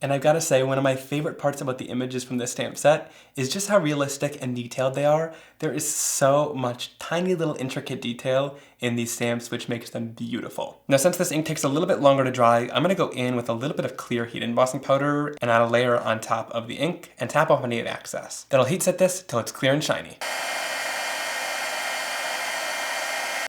And I've got to say, one of my favorite parts about the images from this stamp set is just how realistic and detailed they are. There is so much tiny little intricate detail in these stamps, which makes them beautiful. Now, since this ink takes a little bit longer to dry, I'm gonna go in with a little bit of clear heat embossing powder and add a layer on top of the ink and tap off any of the excess. Then I'll heat set this till it's clear and shiny.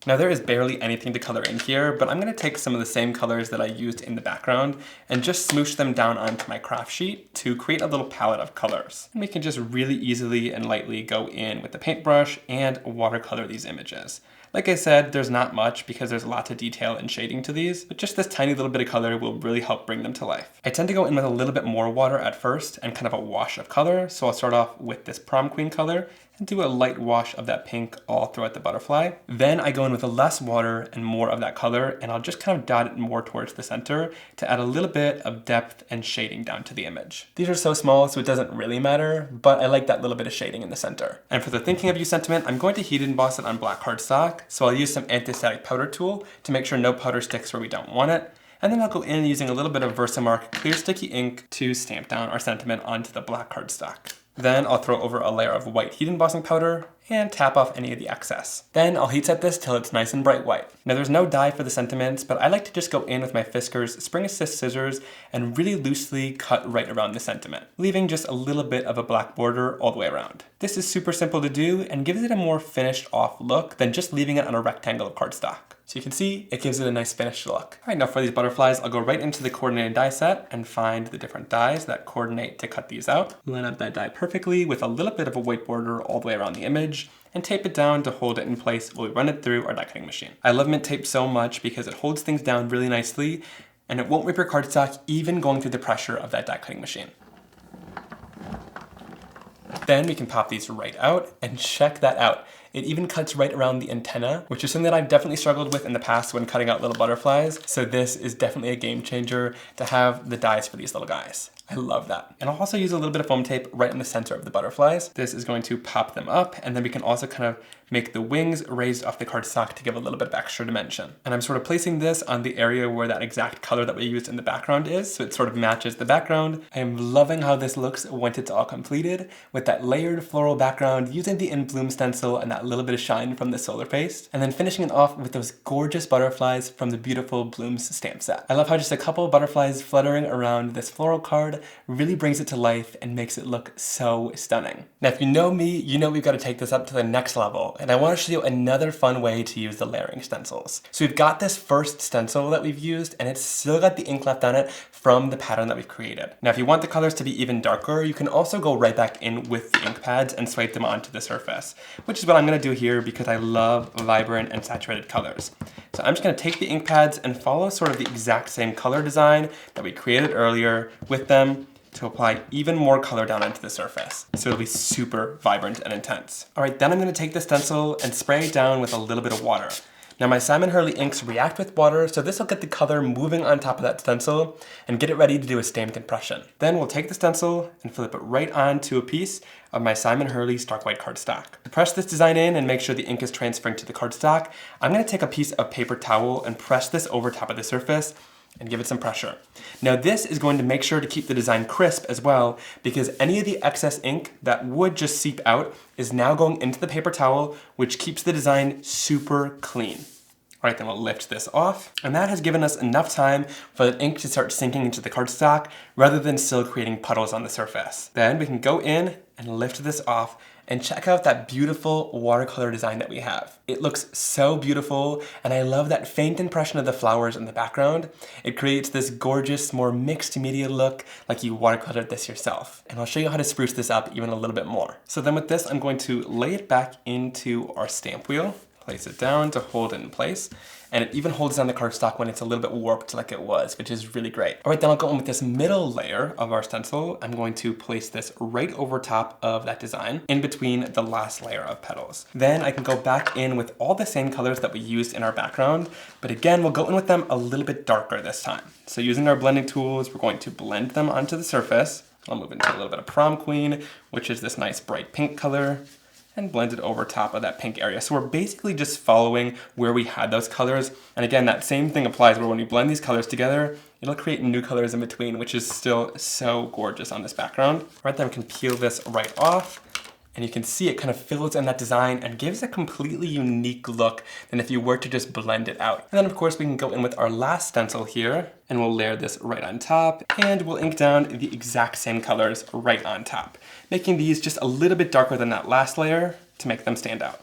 Now there is barely anything to color in here, but I'm gonna take some of the same colors that I used in the background and just smoosh them down onto my craft sheet to create a little palette of colors. And we can just really easily and lightly go in with the paintbrush and watercolor these images. Like I said, there's not much because there's lots of detail and shading to these, but just this tiny little bit of color will really help bring them to life. I tend to go in with a little bit more water at first and kind of a wash of color. So I'll start off with this prom queen color and do a light wash of that pink all throughout the butterfly. Then I go in with a less water and more of that color, and I'll just kind of dot it more towards the center to add a little bit of depth and shading down to the image. These are so small, so it doesn't really matter, but I like that little bit of shading in the center. And for the thinking of you sentiment, I'm going to heat emboss it on black cardstock, so I'll use some anti-static powder tool to make sure no powder sticks where we don't want it. And then I'll go in using a little bit of Versamark clear sticky ink to stamp down our sentiment onto the black cardstock. Then I'll throw over a layer of white heat embossing powder and tap off any of the excess. Then I'll heat set this till it's nice and bright white. Now there's no dye for the sentiments, but I like to just go in with my Fiskars Spring Assist scissors and really loosely cut right around the sentiment, leaving just a little bit of a black border all the way around. This is super simple to do and gives it a more finished off look than just leaving it on a rectangle of cardstock. So you can see it gives it a nice finished look. All right, now for these butterflies, I'll go right into the coordinated die set and find the different dies that coordinate to cut these out. Line up that die perfectly with a little bit of a white border all the way around the image and tape it down to hold it in place while we run it through our die cutting machine. I love mint tape so much because it holds things down really nicely and it won't rip your cardstock even going through the pressure of that die cutting machine. Then we can pop these right out and check that out. It even cuts right around the antenna, which is something that I've definitely struggled with in the past when cutting out little butterflies. So this is definitely a game changer to have the dies for these little guys. I love that. And I'll also use a little bit of foam tape right in the center of the butterflies. This is going to pop them up, and then we can also kind of make the wings raised off the cardstock to give a little bit of extra dimension. And I'm sort of placing this on the area where that exact color that we used in the background is, so it sort of matches the background. I am loving how this looks once it's all completed, with that layered floral background using the In Bloom stencil and that little bit of shine from the solar paste, and then finishing it off with those gorgeous butterflies from the beautiful Blooms stamp set. I love how just a couple of butterflies fluttering around this floral card really brings it to life and makes it look so stunning. Now, if you know me, you know we've got to take this up to the next level, and I want to show you another fun way to use the layering stencils. So we've got this first stencil that we've used, and it's still got the ink left on it from the pattern that we've created. Now, if you want the colors to be even darker, you can also go right back in with the ink pads and swipe them onto the surface, which is what I'm going to do here because I love vibrant and saturated colors. So I'm just going to take the ink pads and follow sort of the exact same color design that we created earlier with them to apply even more color down onto the surface. So it'll be super vibrant and intense. All right, then I'm going to take the stencil and spray it down with a little bit of water. Now my Simon Hurley inks react with water, so this will get the color moving on top of that stencil and get it ready to do a stamped impression. Then we'll take the stencil and flip it right onto a piece of my Simon Hurley stark white cardstock. To press this design in and make sure the ink is transferring to the cardstock, I'm going to take a piece of paper towel and press this over top of the surface and give it some pressure. Now this is going to make sure to keep the design crisp as well, because any of the excess ink that would just seep out is now going into the paper towel, which keeps the design super clean. All right, then we'll lift this off, and that has given us enough time for the ink to start sinking into the cardstock rather than still creating puddles on the surface. Then we can go in and lift this off and check out that beautiful watercolor design that we have. It looks so beautiful, and I love that faint impression of the flowers in the background. It creates this gorgeous, more mixed media look like you watercolored this yourself. And I'll show you how to spruce this up even a little bit more. So then with this, I'm going to lay it back into our stamp wheel, place it down to hold it in place, and it even holds down the cardstock when it's a little bit warped like it was, which is really great. All right, then I'll go in with this middle layer of our stencil. I'm going to place this right over top of that design, in between the last layer of petals. Then I can go back in with all the same colors that we used in our background, but again, we'll go in with them a little bit darker this time. So using our blending tools, we're going to blend them onto the surface. I'll move into a little bit of Prom Queen, which is this nice bright pink color, and blend it over top of that pink area. So we're basically just following where we had those colors. And again, that same thing applies where when we blend these colors together, it'll create new colors in between, which is still so gorgeous on this background. Right then we can peel this right off, and you can see it kind of fills in that design and gives a completely unique look than if you were to just blend it out. And then of course we can go in with our last stencil here, and we'll layer this right on top, and we'll ink down the exact same colors right on top, making these just a little bit darker than that last layer to make them stand out.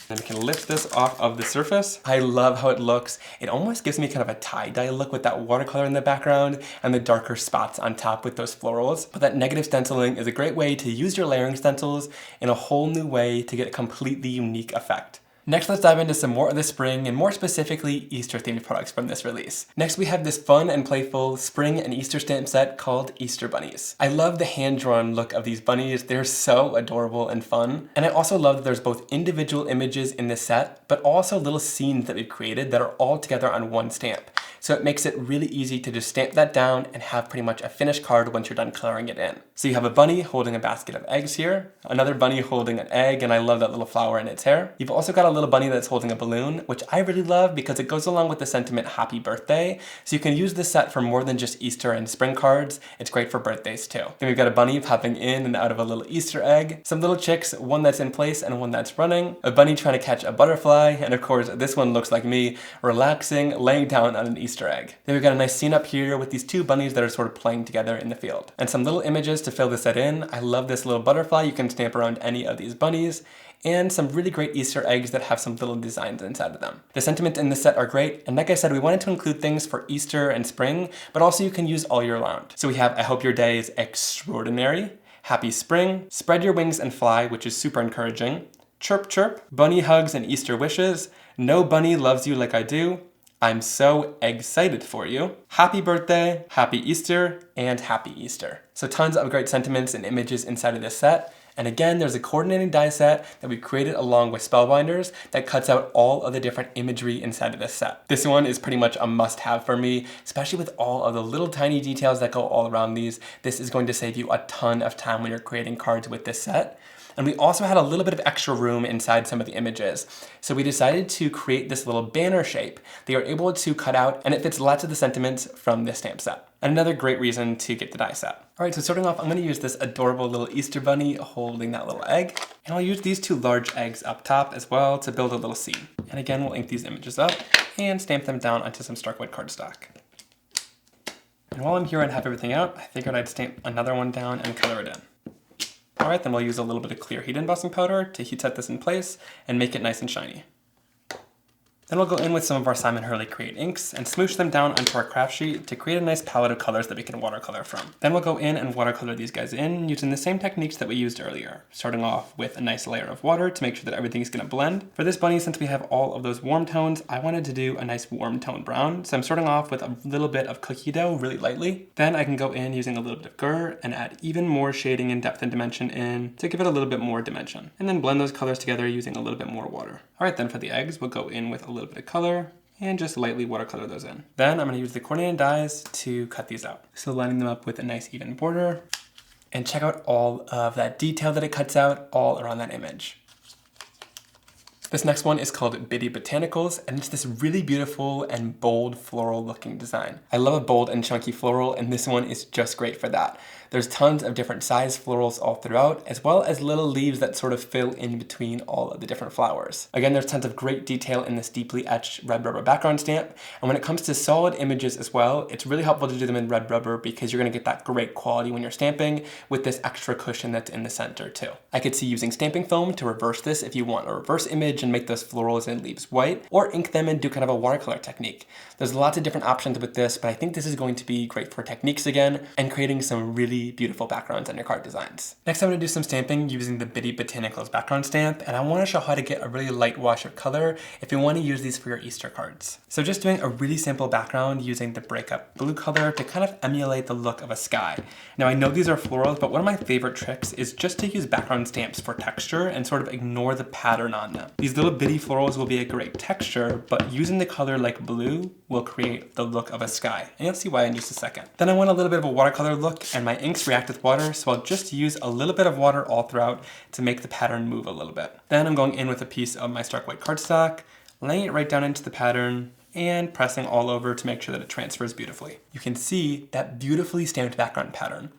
Then we can lift this off of the surface. I love how it looks. It almost gives me kind of a tie-dye look with that watercolor in the background and the darker spots on top with those florals. But that negative stenciling is a great way to use your layering stencils in a whole new way to get a completely unique effect. Next, let's dive into some more of the spring and more specifically Easter themed products from this release. Next, we have this fun and playful spring and Easter stamp set called Easter Bunnies. I love the hand-drawn look of these bunnies. They're so adorable and fun. And I also love that there's both individual images in this set, but also little scenes that we've created that are all together on one stamp. So it makes it really easy to just stamp that down and have pretty much a finished card once you're done coloring it in. So you have a bunny holding a basket of eggs here, another bunny holding an egg, and I love that little flower in its hair. You've also got a little bunny that's holding a balloon, which I really love because it goes along with the sentiment happy birthday. So you can use this set for more than just Easter and spring cards. It's great for birthdays too. Then we've got a bunny popping in and out of a little Easter egg, some little chicks, one that's in place and one that's running, a bunny trying to catch a butterfly, and of course this one looks like me, relaxing, laying down on an Easter egg. Then we've got a nice scene up here with these two bunnies that are sort of playing together in the field. And some little images to fill the set in. I love this little butterfly. You can stamp around any of these bunnies. And some really great Easter eggs that have some little designs inside of them. The sentiments in this set are great, and like I said, we wanted to include things for Easter and spring, but also you can use all year round. So we have I hope your day is extraordinary, happy spring, spread your wings and fly, which is super encouraging, chirp chirp, bunny hugs and Easter wishes, no bunny loves you like I do, I'm so excited for you, happy birthday, happy Easter, and happy Easter. So tons of great sentiments and images inside of this set. And again, there's a coordinating die set that we created along with Spellbinders that cuts out all of the different imagery inside of this set. This one is pretty much a must-have for me, especially with all of the little tiny details that go all around these. This is going to save you a ton of time when you're creating cards with this set. And we also had a little bit of extra room inside some of the images. So we decided to create this little banner shape that you're able to cut out, and it fits lots of the sentiments from this stamp set. Another great reason to get the die set. All right, so starting off, I'm gonna use this adorable little Easter bunny holding that little egg. And I'll use these two large eggs up top as well to build a little scene. And again, we'll ink these images up and stamp them down onto some Starkwood cardstock. And while I'm here and have everything out, I figured I'd stamp another one down and color it in. All right, then we'll use a little bit of clear heat embossing powder to heat set this in place and make it nice and shiny. Then we'll go in with some of our Simon Hurley Create inks and smoosh them down onto our craft sheet to create a nice palette of colors that we can watercolor from. Then we'll go in and watercolor these guys in using the same techniques that we used earlier, starting off with a nice layer of water to make sure that everything's gonna blend. For this bunny, since we have all of those warm tones, I wanted to do a nice warm tone brown, so I'm starting off with a little bit of cookie dough really lightly. Then I can go in using a little bit of gur and add even more shading and depth and dimension in to give it a little bit more dimension. And then blend those colors together using a little bit more water. All right, then for the eggs, we'll go in with a little bit of color and just lightly watercolor those in. Then I'm gonna use the coordinating dies to cut these out. So lining them up with a nice even border, and check out all of that detail that it cuts out all around that image. This next one is called Bitty Botanicals, and it's this really beautiful and bold floral looking design. I love a bold and chunky floral, and this one is just great for that. There's tons of different size florals all throughout, as well as little leaves that sort of fill in between all of the different flowers. Again, there's tons of great detail in this deeply etched red rubber background stamp, and when it comes to solid images as well, it's really helpful to do them in red rubber because you're going to get that great quality when you're stamping with this extra cushion that's in the center too. I could see using stamping foam to reverse this if you want a reverse image and make those florals and leaves white, or ink them and do kind of a watercolor technique. There's lots of different options with this, but I think this is going to be great for techniques again and creating some really beautiful backgrounds on your card designs. Next, I'm going to do some stamping using the Bitty Botanicals background stamp, and I want to show how to get a really light wash of color if you want to use these for your Easter cards. So just doing a really simple background using the breakup blue color to kind of emulate the look of a sky. Now I know these are florals, but one of my favorite tricks is just to use background stamps for texture and sort of ignore the pattern on them. These little bitty florals will be a great texture, but using the color like blue will create the look of a sky. And you'll see why in just a second. Then I want a little bit of a watercolor look, and my inks react with water, so I'll just use a little bit of water all throughout to make the pattern move a little bit. Then I'm going in with a piece of my stark white cardstock, laying it right down into the pattern, and pressing all over to make sure that it transfers beautifully. You can see that beautifully stamped background pattern.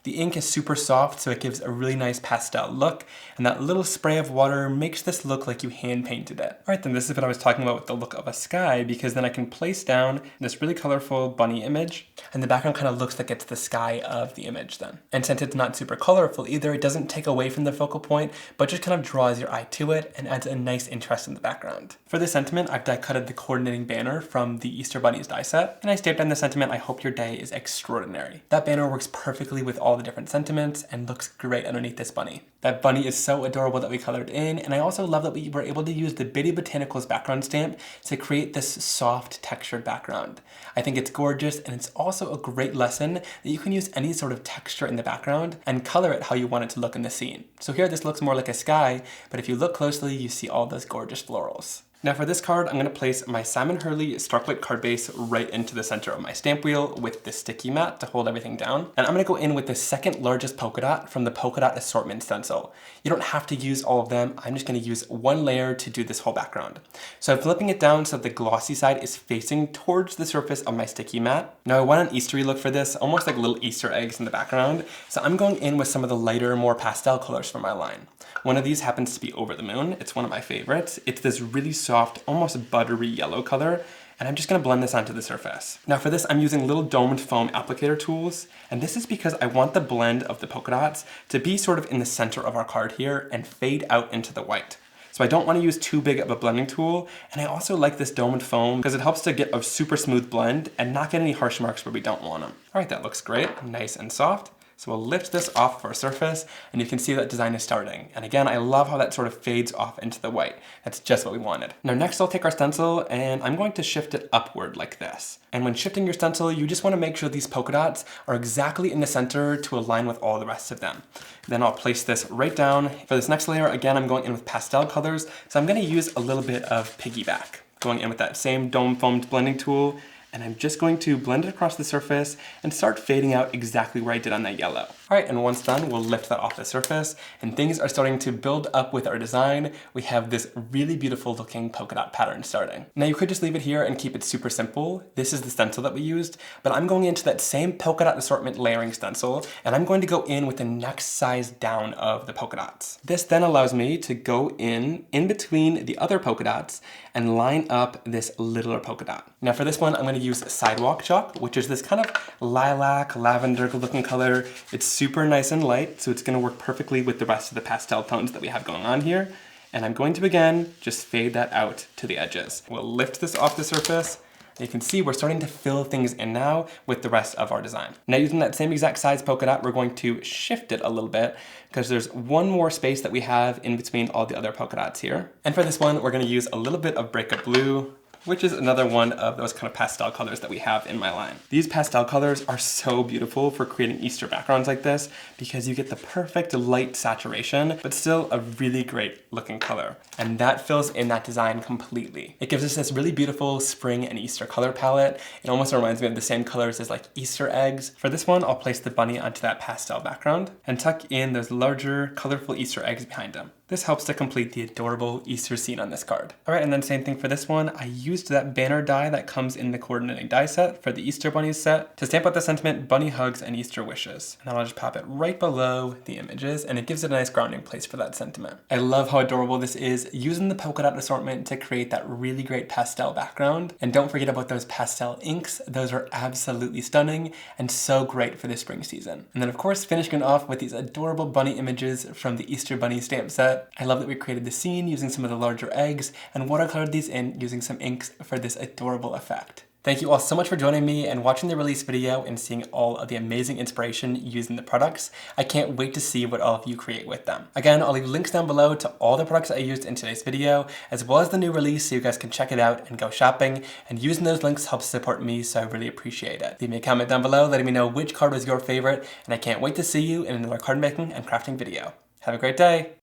The ink is super soft, so it gives a really nice pastel look, and that little spray of water makes this look like you hand painted it. All right, then this is what I was talking about with the look of a sky, because then I can place down this really colorful bunny image, and the background kind of looks like it's the sky of the image then. And since it's not super colorful either, it doesn't take away from the focal point, but just kind of draws your eye to it and adds a nice interest in the background. For this sentiment, I've die cutted the coordinating banner from the Easter Bunnies die set, and I stamped on the sentiment, "I hope your day is extraordinary." That banner works perfectly with all the different sentiments and looks great underneath this bunny. That bunny is so adorable that we colored in, and I also love that we were able to use the Bitty Botanicals background stamp to create this soft textured background. I think it's gorgeous, and it's also a great lesson that you can use any sort of texture in the background and color it how you want it to look in the scene. So here this looks more like a sky, but if you look closely, you see all those gorgeous florals. Now for this card, I'm going to place my Simon Hurley Starklight card base right into the center of my stamp wheel with the sticky mat to hold everything down. And I'm going to go in with the second largest polka dot from the polka dot assortment stencil. You don't have to use all of them. I'm just going to use one layer to do this whole background. So I'm flipping it down so the glossy side is facing towards the surface of my sticky mat. Now I want an Eastery look for this, almost like little Easter eggs in the background. So I'm going in with some of the lighter, more pastel colors for my line. One of these happens to be Over the Moon. It's one of my favorites. It's this really soft, almost buttery yellow color, and I'm just gonna blend this onto the surface. Now for this, I'm using little domed foam applicator tools, and this is because I want the blend of the polka dots to be sort of in the center of our card here and fade out into the white. So I don't want to use too big of a blending tool, and I also like this domed foam because it helps to get a super smooth blend and not get any harsh marks where we don't want them. All right, that looks great, nice and soft. So we'll lift this off of our surface, and you can see that design is starting. And again, I love how that sort of fades off into the white. That's just what we wanted. Now next I'll take our stencil, and I'm going to shift it upward like this. And when shifting your stencil, you just want to make sure these polka dots are exactly in the center to align with all the rest of them. Then I'll place this right down. For this next layer, again, I'm going in with pastel colors, so I'm going to use a little bit of piggyback. Going in with that same dome foamed blending tool, and I'm just going to blend it across the surface and start fading out exactly where I did on that yellow. All right, and once done, we'll lift that off the surface, and things are starting to build up with our design. We have this really beautiful looking polka dot pattern starting. Now you could just leave it here and keep it super simple. This is the stencil that we used, but I'm going into that same polka dot assortment layering stencil, and I'm going to go in with the next size down of the polka dots. This then allows me to go in between the other polka dots and line up this littler polka dot. Now for this one, I'm going to use Sidewalk Chalk, which is this kind of lilac, lavender looking color. It's super nice and light, so it's going to work perfectly with the rest of the pastel tones that we have going on here. And I'm going to, again, just fade that out to the edges. We'll lift this off the surface. You can see we're starting to fill things in now with the rest of our design. Now using that same exact size polka dot, we're going to shift it a little bit because there's one more space that we have in between all the other polka dots here. And for this one, we're going to use a little bit of breakup blue, which is another one of those kind of pastel colors that we have in my line. These pastel colors are so beautiful for creating Easter backgrounds like this because you get the perfect light saturation, but still a really great looking color. And that fills in that design completely. It gives us this really beautiful spring and Easter color palette. It almost reminds me of the same colors as like Easter eggs. For this one, I'll place the bunny onto that pastel background and tuck in those larger colorful Easter eggs behind them. This helps to complete the adorable Easter scene on this card. All right, and then same thing for this one. I used that banner die that comes in the coordinating die set for the Easter bunnies set to stamp out the sentiment bunny hugs and Easter wishes. And then I'll just pop it right below the images, and it gives it a nice grounding place for that sentiment. I love how adorable this is, using the polka dot assortment to create that really great pastel background. And don't forget about those pastel inks. Those are absolutely stunning and so great for the spring season. And then of course, finishing it off with these adorable bunny images from the Easter bunny stamp set. I love that we created the scene using some of the larger eggs and watercolored these in using some inks for this adorable effect. Thank you all so much for joining me and watching the release video and seeing all of the amazing inspiration using the products. I can't wait to see what all of you create with them. Again, I'll leave links down below to all the products I used in today's video, as well as the new release so you guys can check it out and go shopping. And using those links helps support me, so I really appreciate it. Leave me a comment down below letting me know which card was your favorite, and I can't wait to see you in another card making and crafting video. Have a great day!